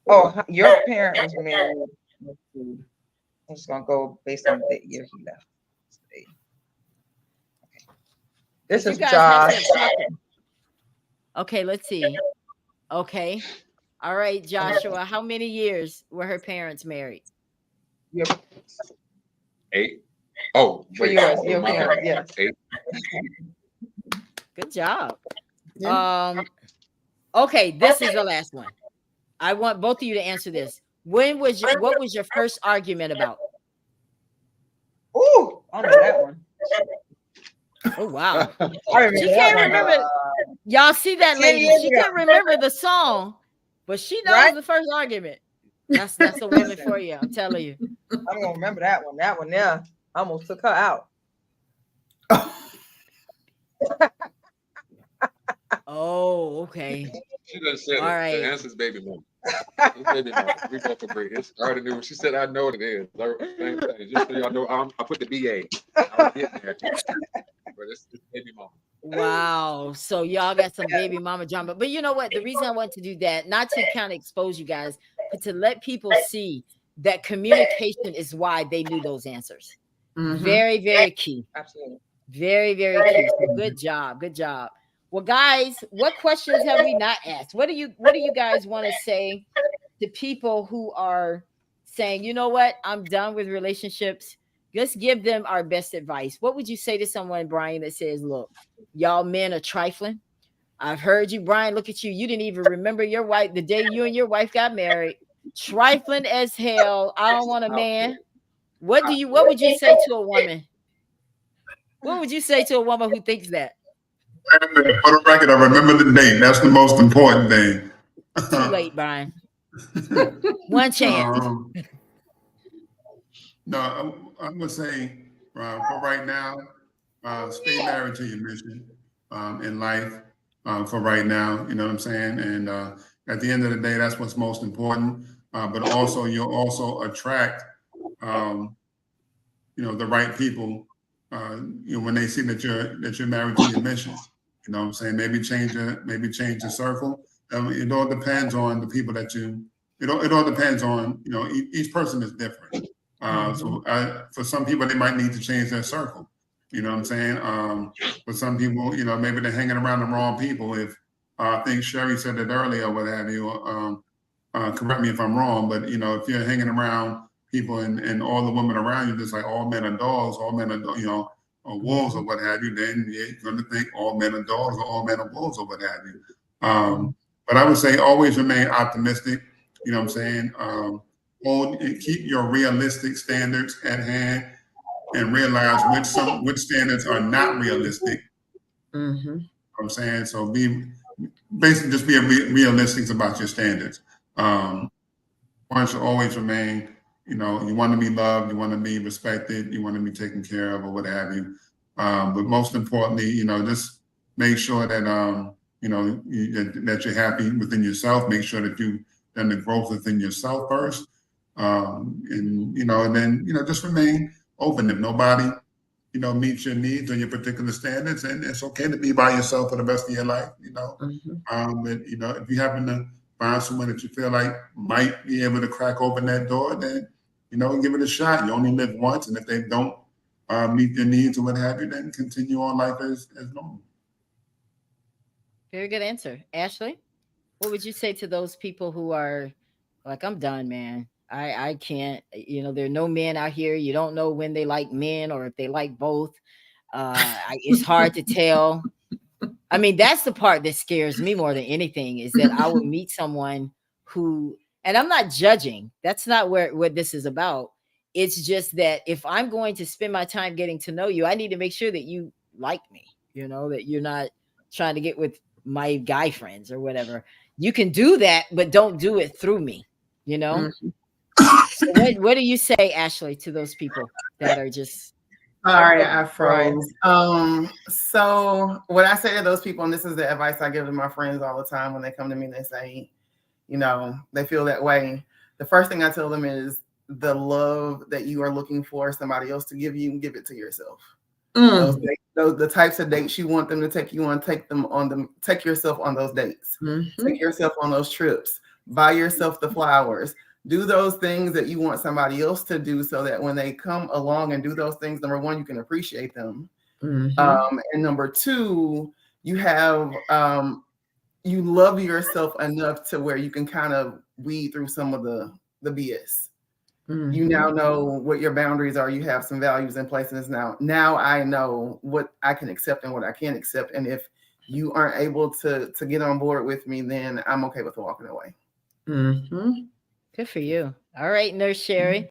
Oh, your parent was married. Let's see. I'm just gonna go based on the year he left. Okay. This You is guys have to Josh. have something. Okay, let's see. Okay. All right, Joshua. How many years were her parents married? Your, 8. Oh, for wait. yours, for your my parents, yes. 8. Good job. Yeah. Okay, this is the last one. I want both of you to answer this. What was your first argument about? Ooh, I know that one. Oh wow. I remember She that can't one. remember. Y'all see that 10 lady? years She ago. can't remember the song, but she knows Right? the first argument. That's a woman for you. I'm telling you. I'm gonna remember that one. That one there, I almost took her out. Oh, okay. She done said All it. right. The answer's baby mama. It's baby mama. We both agree. It's I already knew. She said, I know what it is. Same thing. Just so y'all know, I put the BA. I was getting there. But it's baby mama. Wow. So y'all got some baby mama drama. But you know what? The reason I want to do that, not to kind of expose you guys, but to let people see that communication is why they knew those answers. Mhm. Very, very key. Absolutely. Very, very key. So good job. Good job. Well, guys, what questions have we not asked? What do you guys want to say to people who are saying, you know what, I'm done with relationships? Let's give them our best advice. What would you say to someone, Brian, that says, look, y'all men are trifling? I've heard you, Brian. Look at you. You didn't even remember your wife the day you and your wife got married. Trifling as hell. I don't want a man. What would you say to a woman? What would you say to a woman who thinks that? For the record, I remember the date. That's the most important thing. Too late, Brian. One chance. No, I would say for right now, stay married to your mission in life for right now. You know what I'm saying? And at the end of the day, that's what's most important. But also, you'll also attract, the right people. When they see that you're married to your mission. You know what I'm saying? Maybe change the circle. It all depends on the people that you. It all depends on each person is different. So for some people, they might need to change their circle. You know what I'm saying? For some people, maybe they're hanging around the wrong people. If I think Sherry said it earlier, what have you? Correct me if I'm wrong, but if you're hanging around people and all the women around you just like all men are dogs, all men are or wolves or what have you, then you're going to think all men are dogs or all men are wolves or what have you. But I would say always remain optimistic. You know what I'm saying? Keep your realistic standards at hand and realize which standards are not realistic. Mhm. You know what I'm saying? So basically just be realistic about your standards. One should always remain, you want to be loved, you want to be respected, you want to be taken care of or what have you. But most importantly, just make sure that, that you're happy within yourself. Make sure that you've done the growth within yourself first. And then, just remain open. If nobody, meets your needs or your particular standards, and it's okay to be by yourself for the rest of your life, But, if you happen to find someone that you feel like might be able to crack open that door, then, give it a shot. You only live once. And if they don't meet your needs or what have you, then continue on life as normal. Very good answer. Ashley, what would you say to those people who are like, I'm done, man. I can't, there are no men out here. You don't know when they like men or if they like both. It's hard to tell. I mean, that's the part that scares me more than anything is that I would meet someone who, and I'm not judging. That's not what this is about. It's just that if I'm going to spend my time getting to know you, I need to make sure that you like me, that you're not trying to get with my guy friends or whatever. You can do that, but don't do it through me, you know? So what do you say, Ashley, to those people that are just Sorry, I froze. So what I say to those people, and this is the advice I give to my friends all the time when they come to me and they say, they feel that way. The first thing I tell them is the love that you are looking for somebody else to give you, give it to yourself. The types of dates you want them to take you on, take yourself on those dates. Take yourself on those trips. Buy yourself the flowers. Do those things that you want somebody else to do so that when they come along and do those things, number one, you can appreciate them. And number two, you have you love yourself enough to where you can kind of weed through some of the BS. You now know what your boundaries are. You have some values in place. And now I know what I can accept and what I can't accept. And if you aren't able to get on board with me, then I'm okay with walking away. Good for you. All right, Nurse Sherry.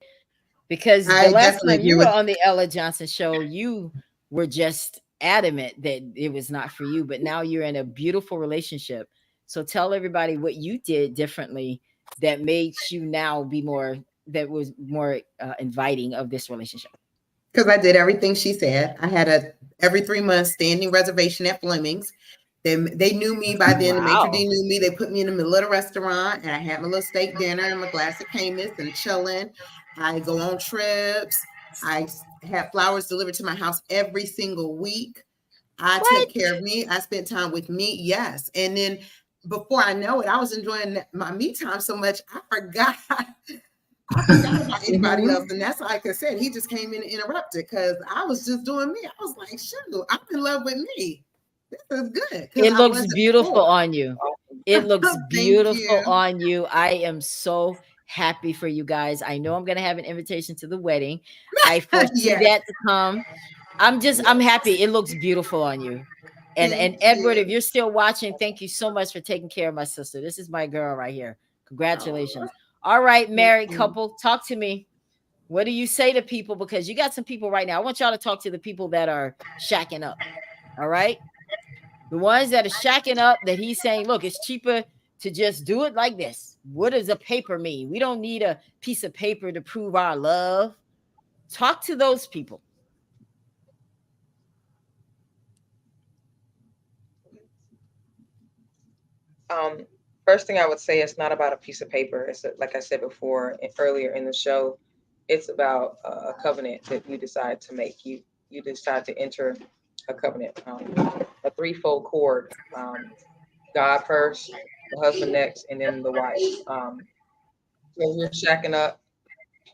Because the last time you were on the Ella Johnson show, you were just adamant that it was not for you, but now you're in a beautiful relationship. So tell everybody what you did differently that made you now be more inviting of this relationship. Because I did everything she said. I had every 3 months standing reservation at Fleming's. They knew me by then. The maitre d' knew me. They put me in the middle of the restaurant, and I had my little steak dinner and my glass of Camus and chilling. I go on trips. I have flowers delivered to my house every single week. I took care of me. I spent time with me. Yes. And then before I know it, I was enjoying my me time so much, I forgot about anybody else. And that's like I said, he just came in and interrupted because I was just doing me. I was like, shoot, I'm in love with me. This is good. It looks beautiful on you. It looks beautiful on you. I am so happy for you guys. I know I'm going to have an invitation to the wedding. I foresee that to come. I'm happy. It looks beautiful on you. And Edward, if you're still watching, thank you so much for taking care of my sister. This is my girl right here. Congratulations. All right, married couple, talk to me. What do you say to people? Because you got some people right now. I want y'all to talk to the people that are shacking up. All right. The ones that are shacking up that he's saying, look, it's cheaper to just do it like this. What does a paper mean? We don't need a piece of paper to prove our love. Talk to those people. First thing I would say, it's not about a piece of paper. It's like I said before, earlier in the show, it's about a covenant that you decide to make. You decide to enter a covenant, a threefold cord. God first, the husband next, and then the wife. So you're shacking up.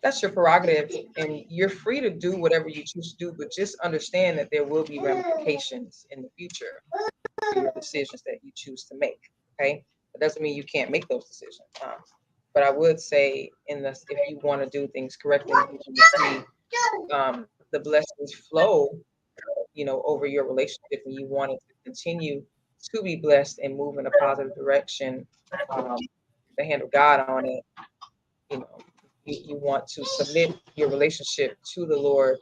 That's your prerogative, and you're free to do whatever you choose to do, but just understand that there will be ramifications in the future for your decisions that you choose to make. Okay, that doesn't mean you can't make those decisions. But I would say, if you want to do things correctly, you want to see the blessings flow, over your relationship, and you want it to continue to be blessed and move in a positive direction. The hand of God on it. You want to submit your relationship to the Lord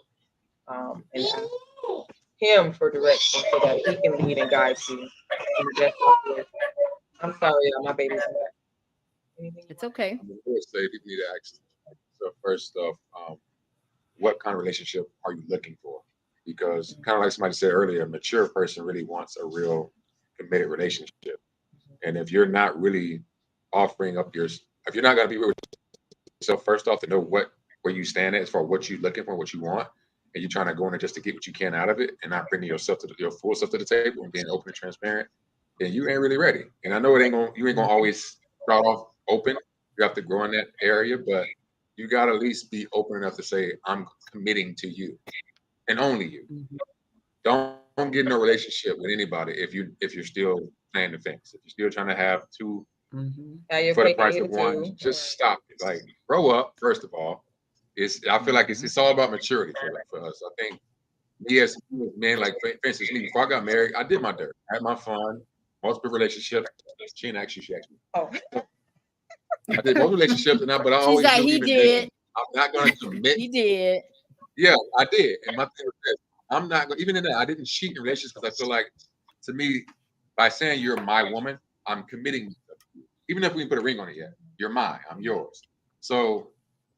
and ask Him for direction so that He can lead and guide you in the best way. I'm sorry, my baby's back. It's okay. I would say people need to ask. So first off, what kind of relationship are you looking for? Because kind of like somebody said earlier, a mature person really wants a real committed relationship. And if you're not really offering up if you're not going to be real with yourself first off to know where you stand at as far as what you're looking for, what you want, and you're trying to go in there just to get what you can out of it and not bringing your full self to the table and being open and transparent, then you ain't really ready. And I know you ain't gonna always start off open. You have to grow in that area, but you gotta at least be open enough to say, I'm committing to you and only you. Don't get in a relationship with anybody if you're still playing the fence. If you're still trying to have two for the price of one, just stop it. Like, grow up, first of all. I feel like it's all about maturity for us. I think me as men, like for instance, me, before I got married, I did my dirt. I had my fun, multiple relationships. She asked me. Oh. I did multiple relationships, but I always like, he did. I'm not going to commit. He did. Yeah, I did. And my thing was this, I'm not going, even in that, I didn't cheat in relationships because I feel like, to me, by saying you're my woman, I'm committing myself to you. Even if we didn't put a ring on it yet, you're mine, I'm yours. So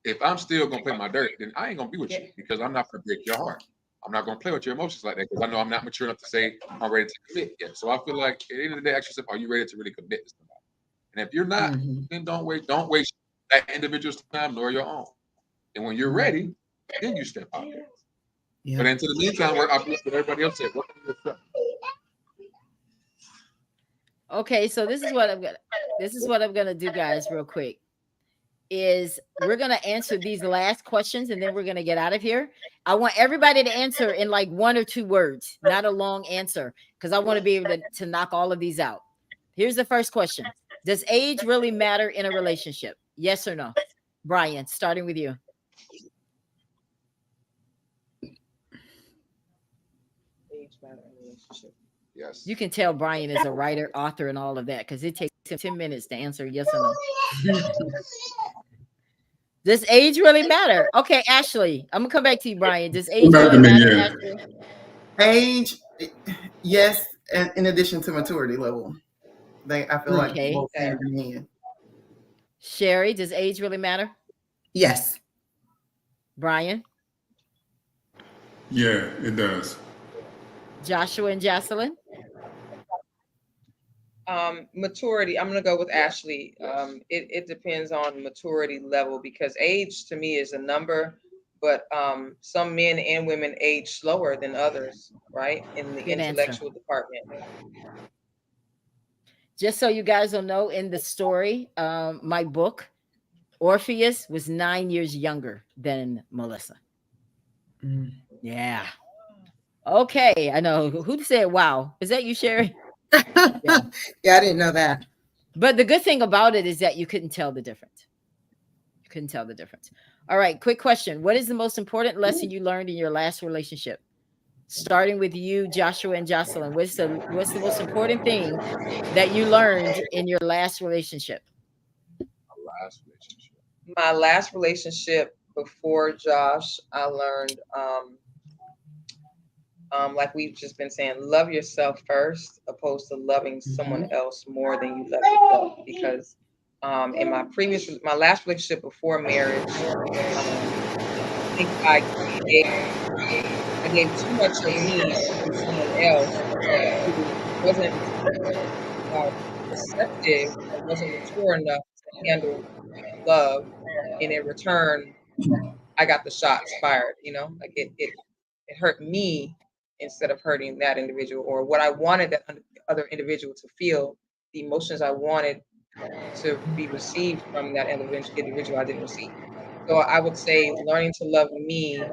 if I'm still gonna play my dirt, then I ain't gonna be with you because I'm not gonna break your heart. I'm not gonna play with your emotions like that because I know I'm not mature enough to say I'm ready to commit yet. So I feel like at the end of the day, ask yourself, are you ready to really commit to somebody? And if you're not, then don't waste that individual's time nor your own. And when you're ready, then you step out there. Yeah. But into the meantime, what everybody else said, what can you accept? Okay, so this is what I'm gonna do, guys, real quick. Is we're gonna answer these last questions and then we're gonna get out of here. I want everybody to answer in like 1 or 2 words, not a long answer, because I want to be able to knock all of these out. Here's the first question: does age really matter in a relationship? Yes or no? Brian, starting with you. Age matter in a relationship. Yes. You can tell Brian is a writer, author, and all of that because it takes him 10 minutes to answer yes or no. Does age really matter? Okay, Ashley, I'm gonna come back to you, Brian. Does age back really to me, matter, yeah. Ashley? Age, yes, and in addition to maturity level. I feel like Okay. both hand in hand. Sherry, does age really matter? Yes. Brian, Yeah, it does. Joshua, and Jocelyn? Maturity. I'm gonna go with Ashley. It depends on maturity level because age to me is a number, but some men and women age slower than others, right? In the Good answer. intellectual department. Just so you guys will know, in the story, my book, Orpheus was 9 years younger than Melissa. Yeah. Okay, I know. Who said wow? Is that you, Sherry? Yeah, I didn't know that. But the good thing about it is that you couldn't tell the difference. You couldn't tell the difference. All right, quick question. What is the most important lesson you learned in your last relationship? Starting with you, Joshua and Jocelyn. What's the most important thing that you learned in your last relationship? My last relationship before Josh, I learned like we've just been saying, love yourself first, opposed to loving someone else more than you love yourself. Because in my last relationship before marriage, I think I gave too much of me to someone else who wasn't receptive and wasn't mature enough to handle love, and in return, I got the shots fired. Like it hurt me instead of hurting that individual or what I wanted that other individual to feel, the emotions I wanted to be received from that individual I didn't receive. So I would say learning to love me,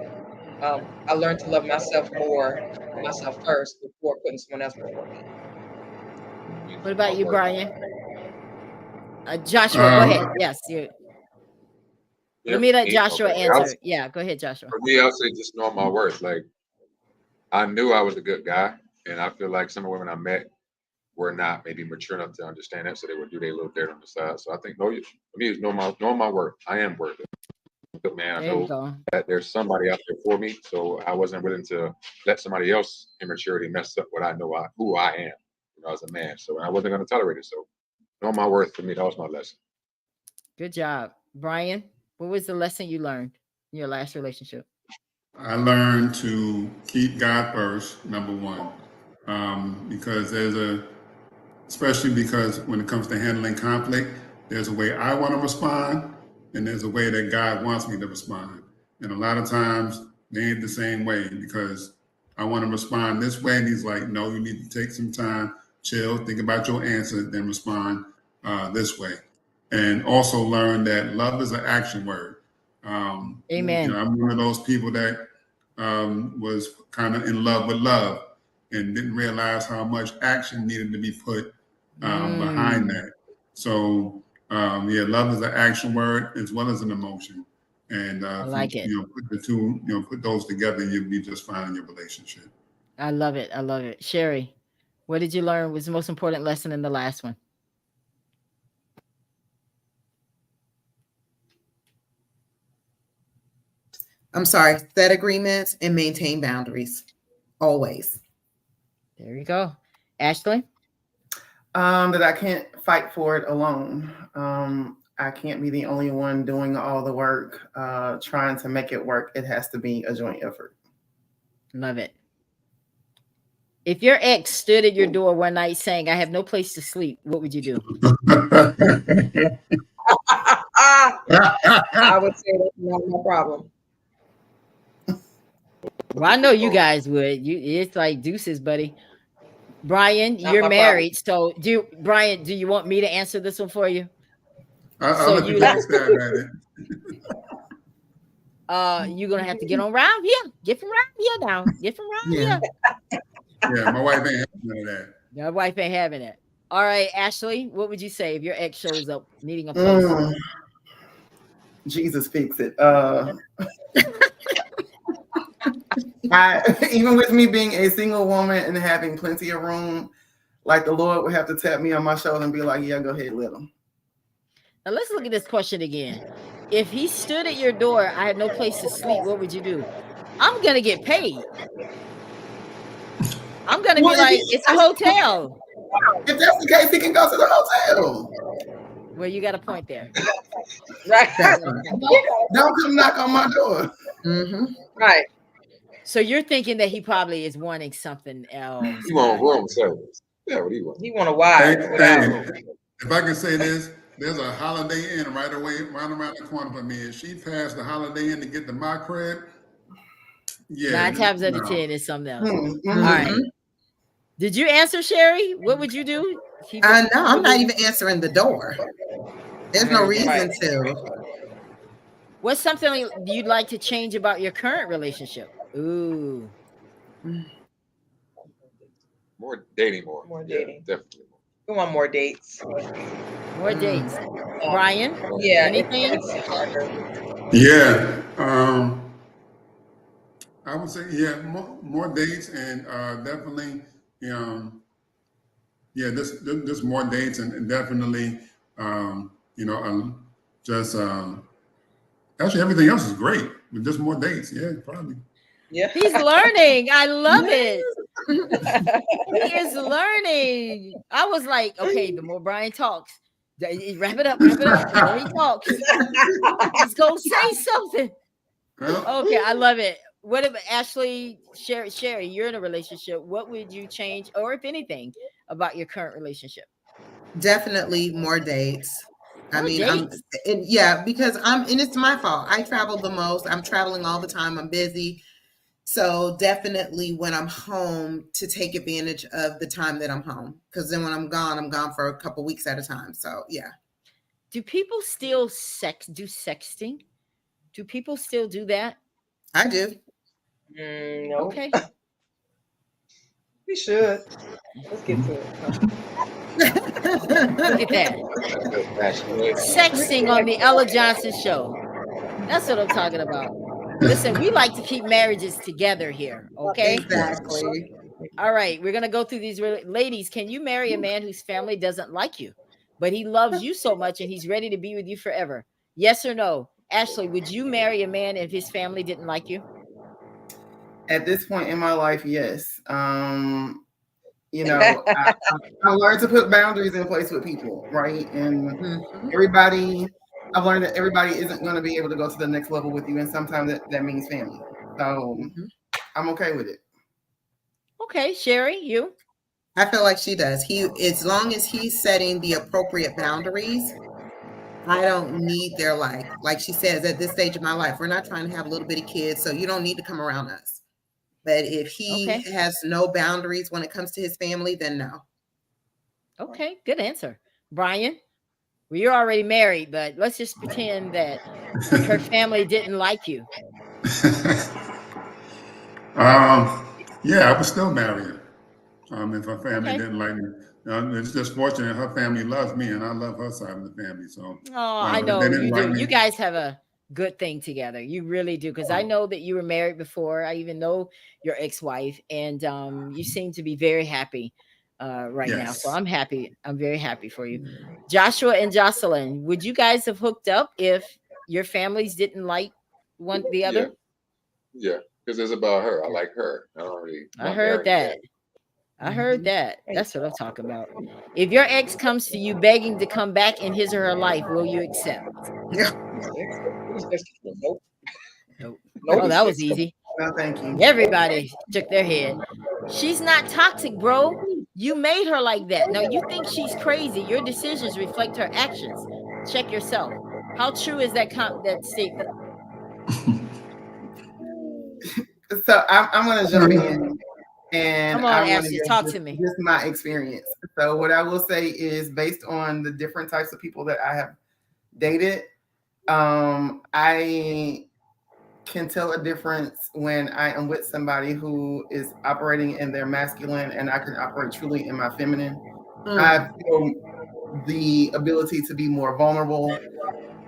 I learned to love myself more, myself first before putting someone else before me. What about you, Brian? Joshua, go ahead. Yes, you. Let me let Joshua answer. Yeah, go ahead, Joshua. For me, I'll say just know my worth. Like, I knew I was a good guy, and I feel like some of the women I met were not maybe mature enough to understand that, so they would do their little dirt on the side. So I think for me, it's know my worth. I am worth it. But man, I know that there's somebody out there for me, so I wasn't willing to let somebody else immaturity mess up what I know who I am, as a man. So I wasn't going to tolerate it. So know my worth. For me, that was my lesson. Good job, Brian. What was the lesson you learned in your last relationship? I learned to keep God first, number one, because especially because when it comes to handling conflict, there's a way I want to respond and there's a way that God wants me to respond. And a lot of times they ain't the same way because I want to respond this way and he's like, no, you need to take some time, chill, think about your answer, then respond this way. And also learn that love is an action word. Amen. I'm one of those people that was kind of in love with love and didn't realize how much action needed to be put behind that. So love is an action word as well as an emotion. And I like it. Put the two, put those together, you'll be just fine in your relationship. I love it. I love it. Sherry, what did you learn was the most important lesson in the last one? I'm sorry, set agreements and maintain boundaries. Always. There you go. Ashley? That I can't fight for it alone. I can't be the only one doing all the work, trying to make it work. It has to be a joint effort. Love it. If your ex stood at your door one night saying, "I have no place to sleep," what would you do? I would say that's not my problem. Well, I know you guys would. It's like deuces, buddy. Brian, Not you're my married, so Brian, do you want me to answer this one for you? I'll let you take a stab at it. You're gonna have to get on round here. Get from round here now. Get from round Yeah. here. Yeah, my wife ain't having none of that. Your wife ain't having it. All right, Ashley, what would you say if your ex shows up needing a place? Jesus fix it. Even with me being a single woman and having plenty of room, like the Lord would have to tap me on my shoulder and be like, "Yeah, go ahead, let him." Now let's look at this question again. If he stood at your door, "I have no place to sleep," what would you do? I'm gonna get paid. I'm gonna be like, "It's a hotel." If that's the case, he can go to the hotel. Well, you got a point there. Right. Don't come knock on my door. Mm-hmm. Right. So you're thinking that he probably is wanting something else. You want room service? Yeah, what do you want? You want a wife without room. If I can say this, there's a Holiday Inn right around the corner from me. If she passed the Holiday Inn to get to my crib, yeah. 9 times out of no. 10 is something else. Mhm. All right. Did you answer, Sherry? What would you do? No, I'm not even answering the door. There's no reason Right. to. What's something you'd like to change about your current relationship? Ooh. More dating, more. More Yeah, dating. definitely. We want more dates. More dates. Brian? Yeah. Anything? It's harder. Yeah. I would say, yeah, more dates and definitely, yeah, this more dates and definitely, just actually everything else is great, but just more dates. Yeah, probably. Yeah. He's learning. I love it. He is learning. I was like, okay, the more Brian talks, wrap it up. The more he talks, he's gonna say something. Well, Okay, I love it. What about Ashley, Sherry, you're in a relationship. What would you change, or if anything, about your current relationship? Definitely more dates. I More mean, dates? because and it's my fault. I travel the most. I'm traveling all the time. I'm busy. So definitely when I'm home to take advantage of the time that I'm home. Because then when I'm gone for a couple weeks at a time. So yeah. Do people still do sexting? Do people still do that? I do. No. Okay. We should. Let's get to it. Look at that. Sexting on the Ella Johnson Show. That's what I'm talking about. Listen, we like to keep marriages together here, okay? Exactly. All right, we're going to go through these. Ladies, can you marry a man whose family doesn't like you, but he loves you so much and he's ready to be with you forever? Yes or no? Ashley, would you marry a man if his family didn't like you? At this point in my life, yes. I learned to put boundaries in place with people, right? And I've learned that everybody isn't going to be able to go to the next level with you, and sometimes that means family. So I'm okay with it. Okay, Sherry, you? I feel like she does. As long as he's setting the appropriate boundaries, I don't need their life. Like she says, at this stage of my life, we're not trying to have little bitty kids, so you don't need to come around us. But if he has no boundaries when it comes to his family, then no. Okay, good answer. Brian? Well, you're already married, but let's just pretend that her family didn't like you. Yeah, I would still marry her. If her family didn't like me. It's just fortunate her family loves me and I love her side of the family. So I know you do. You guys have a good thing together. You really do. Because I know that you were married before. I even know your ex-wife, and you seem to be very happy right now. So I'm happy. I'm very happy for you. Joshua and Jocelyn, would you guys have hooked up if your families didn't like the other? Yeah, because it's about her. I like her. I heard that. I heard that. That's what I'm talking about. If your ex comes to you begging to come back in his or her life, will you accept? Yeah. Nope. Nope. Nope. Oh, that was easy. No, thank you. Everybody shook their head. She's not toxic, bro. You made her like that. Now you think she's crazy. Your decisions reflect her actions. Check yourself. How true is that statement? So I'm going to jump in, and Come on, I want Ashley, to talk to me. Just my experience. So what I will say is, based on the different types of people that I have dated, I can tell a difference when I am with somebody who is operating in their masculine, and I can operate truly in my feminine. I feel the ability to be more vulnerable.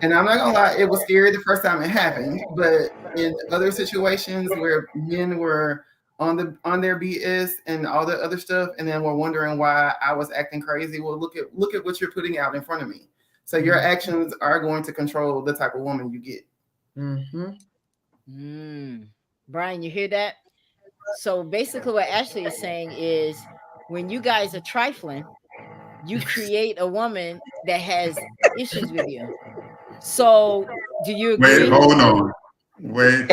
And I'm not gonna lie, it was scary the first time it happened, but in other situations where men were on their BS and all the other stuff, and then were wondering why I was acting crazy. Well, look at what you're putting out in front of me. So your actions are going to control the type of woman you get. Brian, you hear that? So basically what Ashley is saying is, when you guys are trifling, you create a woman that has issues with you. So do you agree? Wait, hold on. Wait.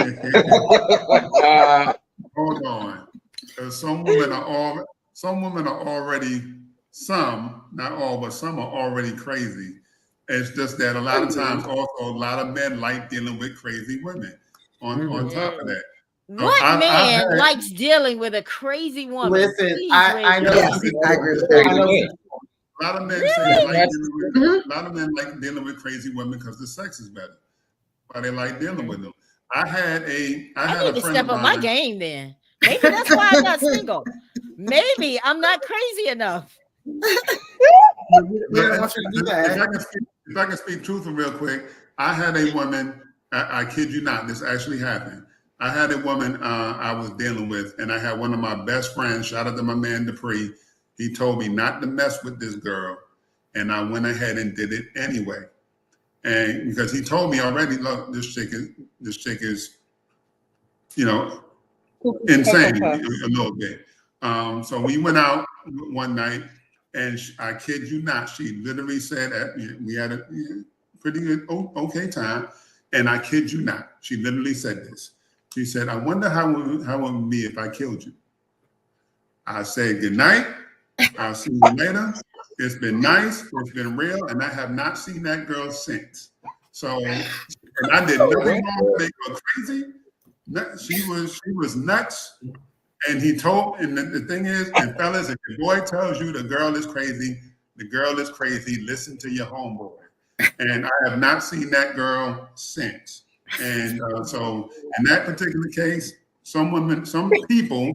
Hold on. Because some women are already, some, not all, but some are already crazy. It's just that a lot of times also a lot of men like dealing with crazy women on top of that. So What man likes dealing with a crazy woman? Listen, Please I raise know. your Yes, hand. I agree with that. A lot of men say they like dealing with, a lot of men like dealing with crazy women because the sex is better. Why they like dealing with them. I had I a need to friend step of up my mine. game then. Maybe that's why I'm not single. Maybe I'm not crazy enough. We don't want you to do that. If I can speak truthfully real quick, I had a woman, I kid you not, this actually happened. I had a woman I was dealing with, and I had one of my best friends, shout out to my man Dupree. He told me not to mess with this girl, and I went ahead and did it anyway. And because he told me already, look, this chick is, you know, insane a little bit. So we went out one night, and I kid you not, she literally said we had a pretty good, okay time. And I kid you not, she literally said this. She said, "I wonder how it would be if I killed you." I said, "Good night. I'll see you later. It's been nice. It's been real, and I have not seen that girl since." So, and I did nothing wrong to make her crazy. She was nuts. And he told, and the thing is, and fellas, if your boy tells you the girl is crazy, the girl is crazy. Listen to your homeboy. And I have not seen that girl since. And so, in that particular case, some people,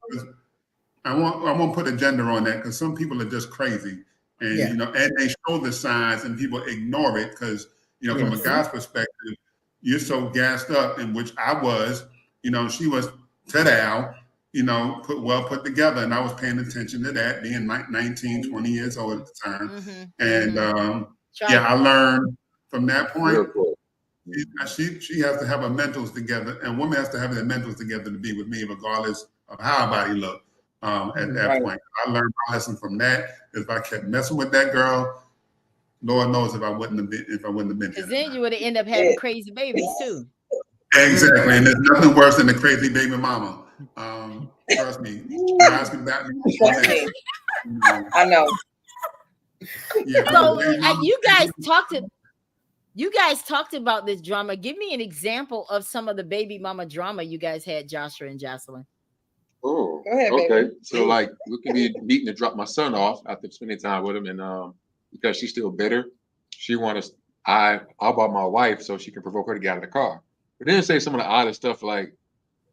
I won't put a gender on that because some people are just crazy, and you know, and they show the signs, and people ignore it because from a guy's perspective, you're so gassed up, in which I was. She was out, put together, and I was paying attention to that, being like 19, 20 years old at the time, and I learned from that point. She has to have her mentals together, and women has to have their mentals together to be with me, regardless of how her body looked. At that point, I learned my lesson from that. If I kept messing with that girl, Lord knows if I wouldn't have been. Because then you would have ended up having crazy babies too. Exactly, and there's nothing worse than a crazy baby mama. Trust me. Ask me about me. I know. Yeah, so you guys talked about this drama. Give me an example of some of the baby mama drama you guys had, Joshua and Jocelyn. Oh, Go ahead, okay. baby. So like we can be beating to drop my son off after spending time with him, and because she's still bitter, she wants I bought my wife so she can provoke her to get out of the car. But then say some of the oddest stuff like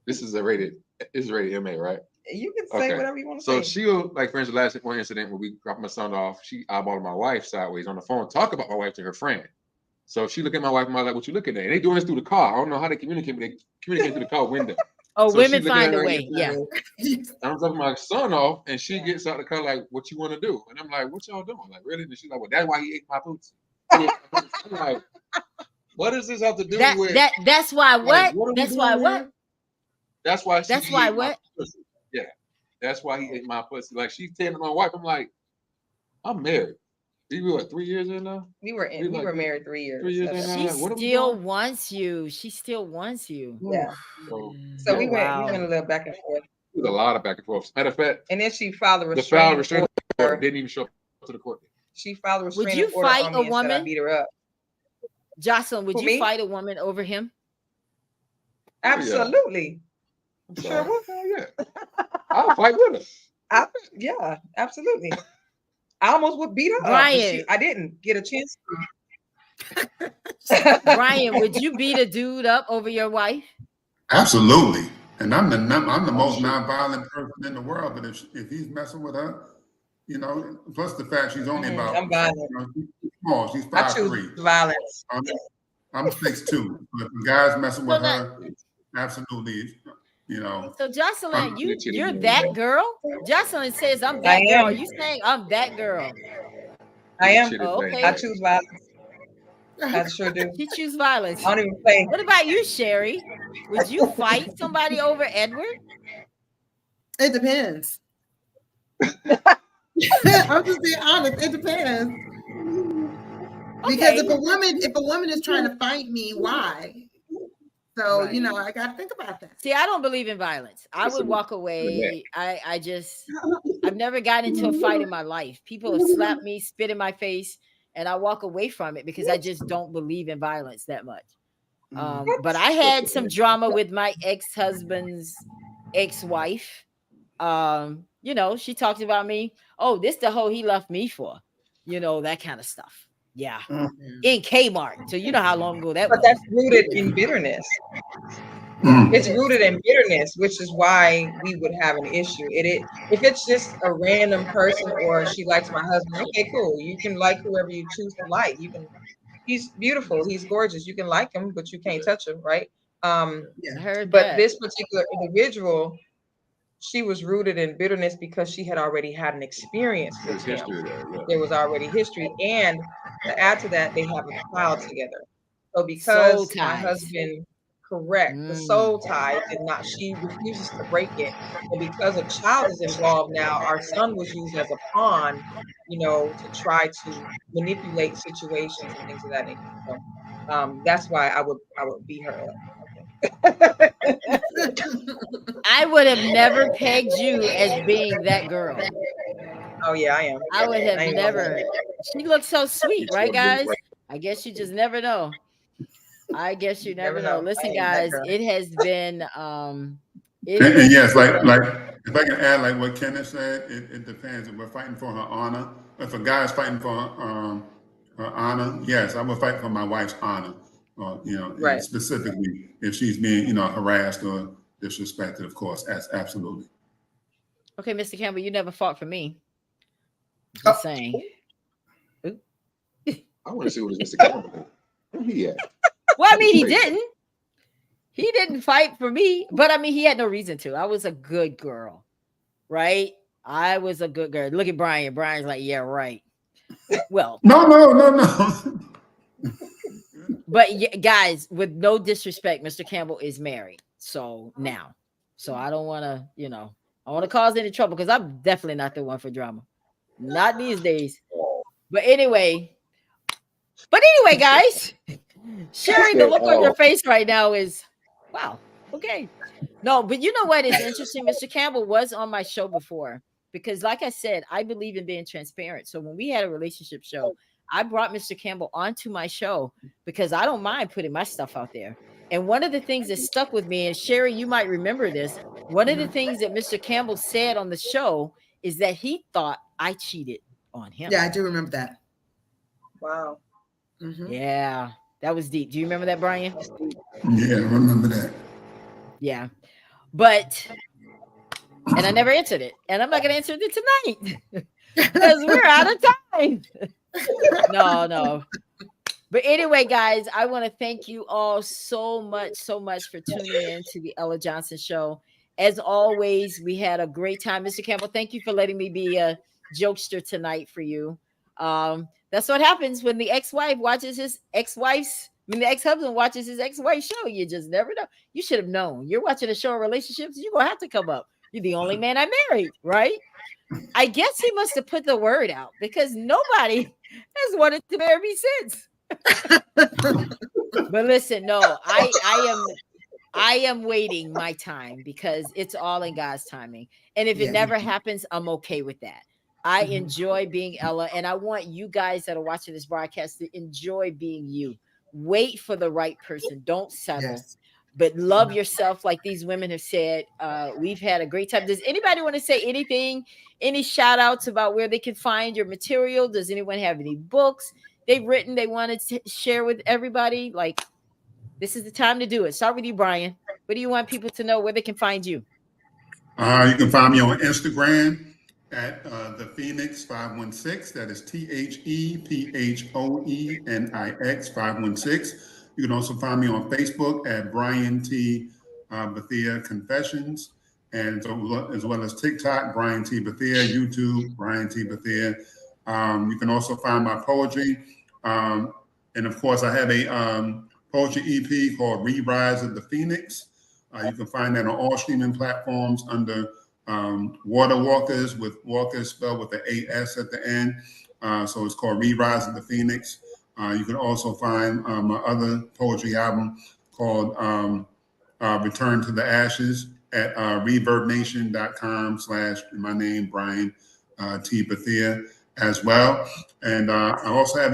this is rated MA, right? You can say whatever you want to say. So she'll, like, for instance, the last one incident when we dropped my son off, she eyeballed my wife sideways on the phone, talk about my wife to her friend. So she looked at my wife and I was like, "What you looking at?" And they doing this through the car. I don't know how they communicate, but they communicate through the car window. Oh, So women she looking find at a her way. Yeah. I'm dropping my son off, and she gets out the car like, "What you want to do?" And I'm like, "What y'all doing?" Like, really? And she's like, "Well, that's why he ate my boots." I'm like, what does this have to do with that's why what? Like, That's why what? That's why That's why what? Yeah. That's why he ate my pussy. Like she's telling my wife, I'm like, I'm married. We were 3 years in now. We were married 3 years. 3 years in She now. What are we still doing? wants you. She still wants you. Yeah. So, So we Wow. went a little back and forth. There's a lot of back and forth. Matter of fact, And then she filed a the file restraining restraining order. order didn't even show up to the court. She filed a Would restraining you order fight on a me and said I woman? beat her up. Jocelyn, would Who, you me? fight a woman over him? Absolutely. I'm Sure sorry. would. Hell yeah. I'll fight with her. Yeah, absolutely. I almost would beat her up, but Brian. I didn't get a chance to. Brian, would you beat a dude up over your wife? Absolutely. And I'm the most sure. nonviolent person in the world. But if he's messing with her, you know, plus the fact she's only about, I'm violent. you know, she's small. She's I 5'3". choose violence. I'm 6'2". But if the guy's messing with So that- her, absolutely, you know. So Jocelyn, I'm- you're that girl? Jocelyn says I'm I that girl. am. You saying I'm that girl? I am. Shit is Oh, bad. okay. I choose violence. I sure do. She choose violence. I don't even play. What about you, Sherry? Would you fight somebody over Edward? It depends. I'm just being honest. It depends. Because if a woman is trying to fight me, why? So Right. you know, I gotta think about that. See, I don't believe in violence. I would walk away. I've never gotten into a fight in my life. People have slapped me, spit in my face, and I walk away from it because I just don't believe in violence that much. But I had some drama with my ex-husband's ex-wife. You know, she talked about me. Oh, this the hoe he left me for. You know, that kind of stuff. Yeah. In Kmart. So you know how long ago that But was. that's rooted in bitterness. Mm. It's rooted in bitterness, which is why we would have an issue. If it's just a random person or she likes my husband, okay, cool. You can like whoever you choose to like. He's beautiful, he's gorgeous. You can like him, but you can't touch him, right? I heard But that. this particular individual, she was rooted in bitterness because she had already had an experience with There's him. history there. Yeah. There was already history, and to add to that, they have a child together. So Soul because my ties. husband, correct, the soul tie did not, she refuses to break it, and because a child is involved now, our son was used as a pawn, you know, to try to manipulate situations and things of that nature. So that's why I would beat her up. I would have never pegged you as being that girl. Oh yeah, I am. I would have I ain't gonna never. She looks so sweet, right, guys? I guess you just never know. I guess you never know. Listen, guys, it has been And yes, like if I can add, like what Kenneth said, it depends. If we're fighting for her honor, if a guy's fighting for her honor, yes, I would fight for my wife's honor. You know, Right. specifically if she's being, you know, harassed or disrespected, of course, absolutely. Okay, Mr. Campbell, you never fought for me. Just saying. I want to see what Mr. Campbell. Where he at? Well, I mean, he didn't. He didn't fight for me, but I mean, he had no reason to. I was a good girl, right? I was a good girl. Look at Brian. Brian's like, yeah, right. Well, No. but yeah, guys, with no disrespect, Mr. Campbell is married. So now, I don't want to, you know, I want to cause any trouble because I'm definitely not the one for drama. Not these days. But anyway, guys, Sherry, the look on your face right now is, wow, okay. No, but you know what is interesting? Mr. Campbell was on my show before because, like I said, I believe in being transparent. So when we had a relationship show, I brought Mr. Campbell onto my show because I don't mind putting my stuff out there. And one of the things that stuck with me, and Sherry, you might remember this, one of the things that Mr. Campbell said on the show is that he thought I cheated on him. Yeah, I do remember that. Wow. Mm-hmm. Yeah, that was deep. Do you remember that, Brian? Yeah, I remember that. Yeah. But, and I never answered it. And I'm not going to answer it tonight because we're out of time. No. But anyway, guys, I want to thank you all so much for tuning in to the Ella Johnson Show. As always, we had a great time. Mr. Campbell, thank you for letting me be a jokester tonight for you. That's what happens when the ex-wife watches his ex-wife's, when the ex-husband watches his ex-wife's show. You just never know. You should have known. You're watching a show of relationships, you're going to have to come up You're the only man I married, right? I guess he must have put the word out because nobody has wanted to marry me since. But listen, no, I am waiting my time because it's all in God's timing. And if it Yeah. never happens, I'm okay with that. I Mhm. enjoy being Ella, and I want you guys that are watching this broadcast to enjoy being you. Wait for the right person. Don't settle, Yes. but love yourself, like these women have said. We've had a great time. Does anybody want to say anything? Any shout outs about where they can find your material? Does anyone have any books they've written they wanted to share with everybody? Like, this is the time to do it. Start with you, Brian. What do you want people to know where they can find you? You can find me on Instagram at the Phoenix 516. That is ThePhoenix 516. You can also find me on Facebook at Brian T. Bethia Confessions, and as well as TikTok, Brian T. Bethia, YouTube, Brian T. Bethia. You can also find my poetry. And of course, I have a poetry EP called Re-Rise of the Phoenix. You can find that on all streaming platforms under Water Walkers, with Walkers spelled with the AS at the end. So it's called Re-Rise of the Phoenix. You can also find my other poetry album called Return to the Ashes at reverbnation.com/my name, Brian T. Bethia, as well. And I also have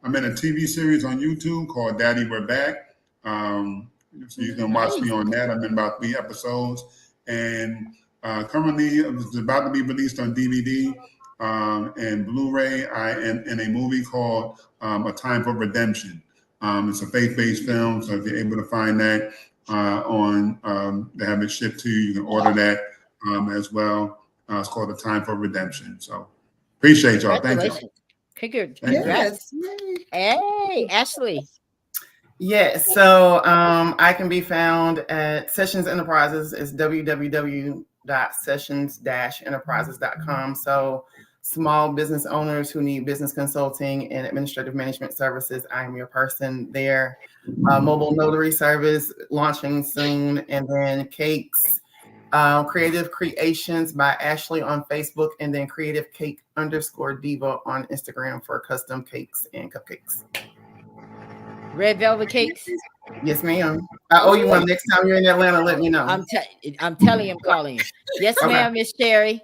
I'm in a TV series on YouTube called Daddy We're Back. So you can watch me on that. I'm in about 3 episodes. And currently, it's about to be released on DVD and Blu-ray. I am in a movie called A Time for Redemption. It's a faith-based film, so if you're able to find that they have it shipped to you, you can order that as well. It's called A Time for Redemption. So appreciate y'all. Thank you. Congrats. Hey, Ashley. Yes, so I can be found at Sessions Enterprises. It's www.sessions-enterprises.com. So small business owners who need business consulting and administrative management services, I am your person there. Mobile notary service launching soon, and then cakes, Creative Creations by Ashley on Facebook, and then Creative Cake _Diva on Instagram for custom cakes and cupcakes. Red velvet cakes. Yes, ma'am. I owe you one. Next time you're in Atlanta, let me know. I'm telling you, I'm calling you. Yes, ma'am, Miss Sherry.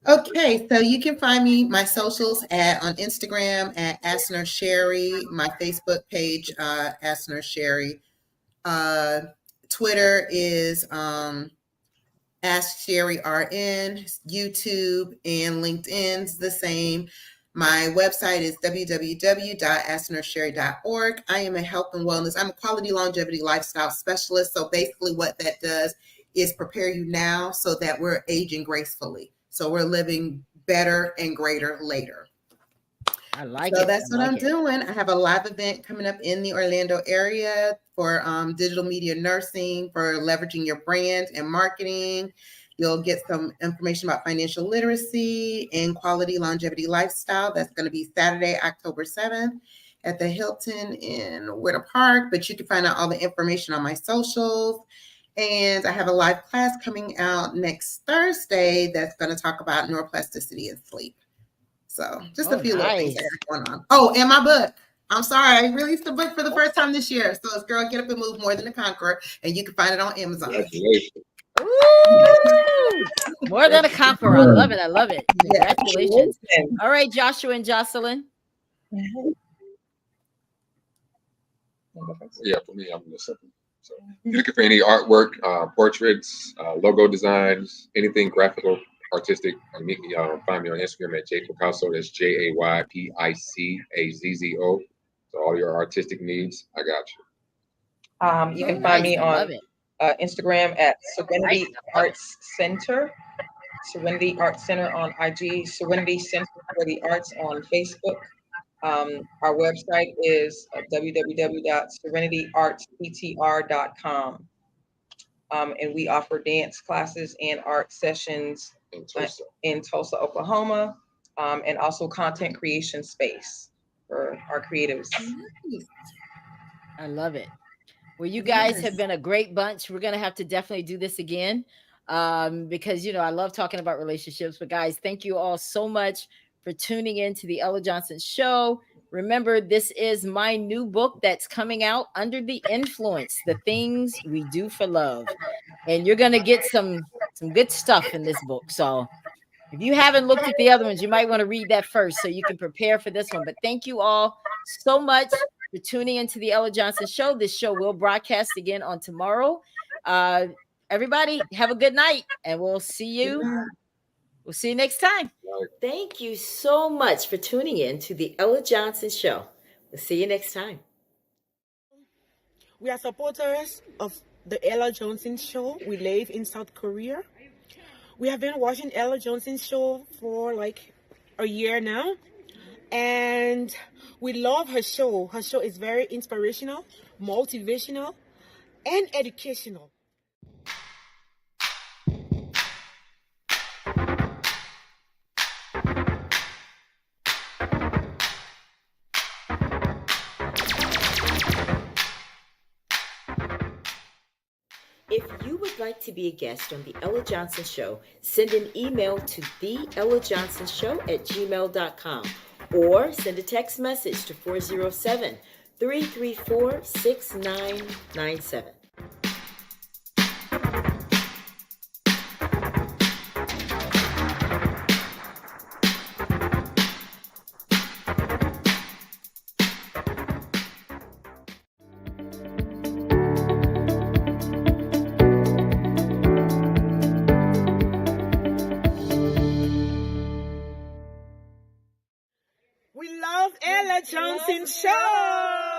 Okay, so you can find me, my socials on Instagram at Asner Sherry, my Facebook page, Asner Sherry. Twitter is Ask Sherry RN, YouTube and LinkedIn's the same. My website is www.asnersherry.org. I am a health and wellness, I'm a quality longevity lifestyle specialist. So basically what that does is prepare you now so that we're aging gracefully. So we're living better and greater later. I like so it. That's what I'm doing. I have a live event coming up in the Orlando area for digital media nursing, for leveraging your brand and marketing. You'll get some information about financial literacy and quality longevity lifestyle. That's going to be Saturday, October 7th at the Hilton in Winter Park. But you can find out all the information on my socials. And I have a live class coming out next Thursday that's going to talk about neuroplasticity and sleep. So just a few little things that are going on. Oh, and my book. I'm sorry, I released the book for the first time this year. So it's Girl Get Up and Move More Than a Conqueror. And you can find it on Amazon. Congratulations. Woo! More Than a Conqueror. I love it. I love it. Congratulations. All right, Joshua and Jocelyn. Yeah, for me, I'm the second. So if you're looking for any artwork, portraits, logo designs, anything graphical, artistic, find me on Instagram at JayPicasso. That's JayPicazo. So all your artistic needs, I got you. You can find me on Instagram at Serenity Arts Center, Serenity Arts Center on IG, Serenity Center for the Arts on Facebook. Our website is www.serenityartsptr.com. And we offer dance classes and art sessions in Tulsa, Oklahoma, and also content creation space for our creatives. I love it. Well, you guys have been a great bunch. We're going to have to definitely do this again. because I love talking about relationships. But guys, thank you all so much for tuning in to the Ella Johnson Show. Remember, this is my new book that's coming out, Under the Influence: The Things We Do for Love. And you're gonna get some good stuff in this book. So if you haven't looked at the other ones, you might want to read that first so you can prepare for this one. But thank you all so much for tuning into the Ella Johnson Show. This show will broadcast again on tomorrow. Everybody, have a good night, and we'll see you. We'll see you next time. Thank you so much for tuning in to the Ella Johnson Show. We'll see you next time. We are supporters of the Ella Johnson Show. We live in South Korea. We have been watching Ella Johnson Show for like a year now, and we love her show. Her show is very inspirational, motivational, and educational. If you would like to be a guest on the Ella Johnson Show, send an email to theellajohnsonshow@gmail.com or send a text message to 407-334-6997. We love Ella Johnson Show.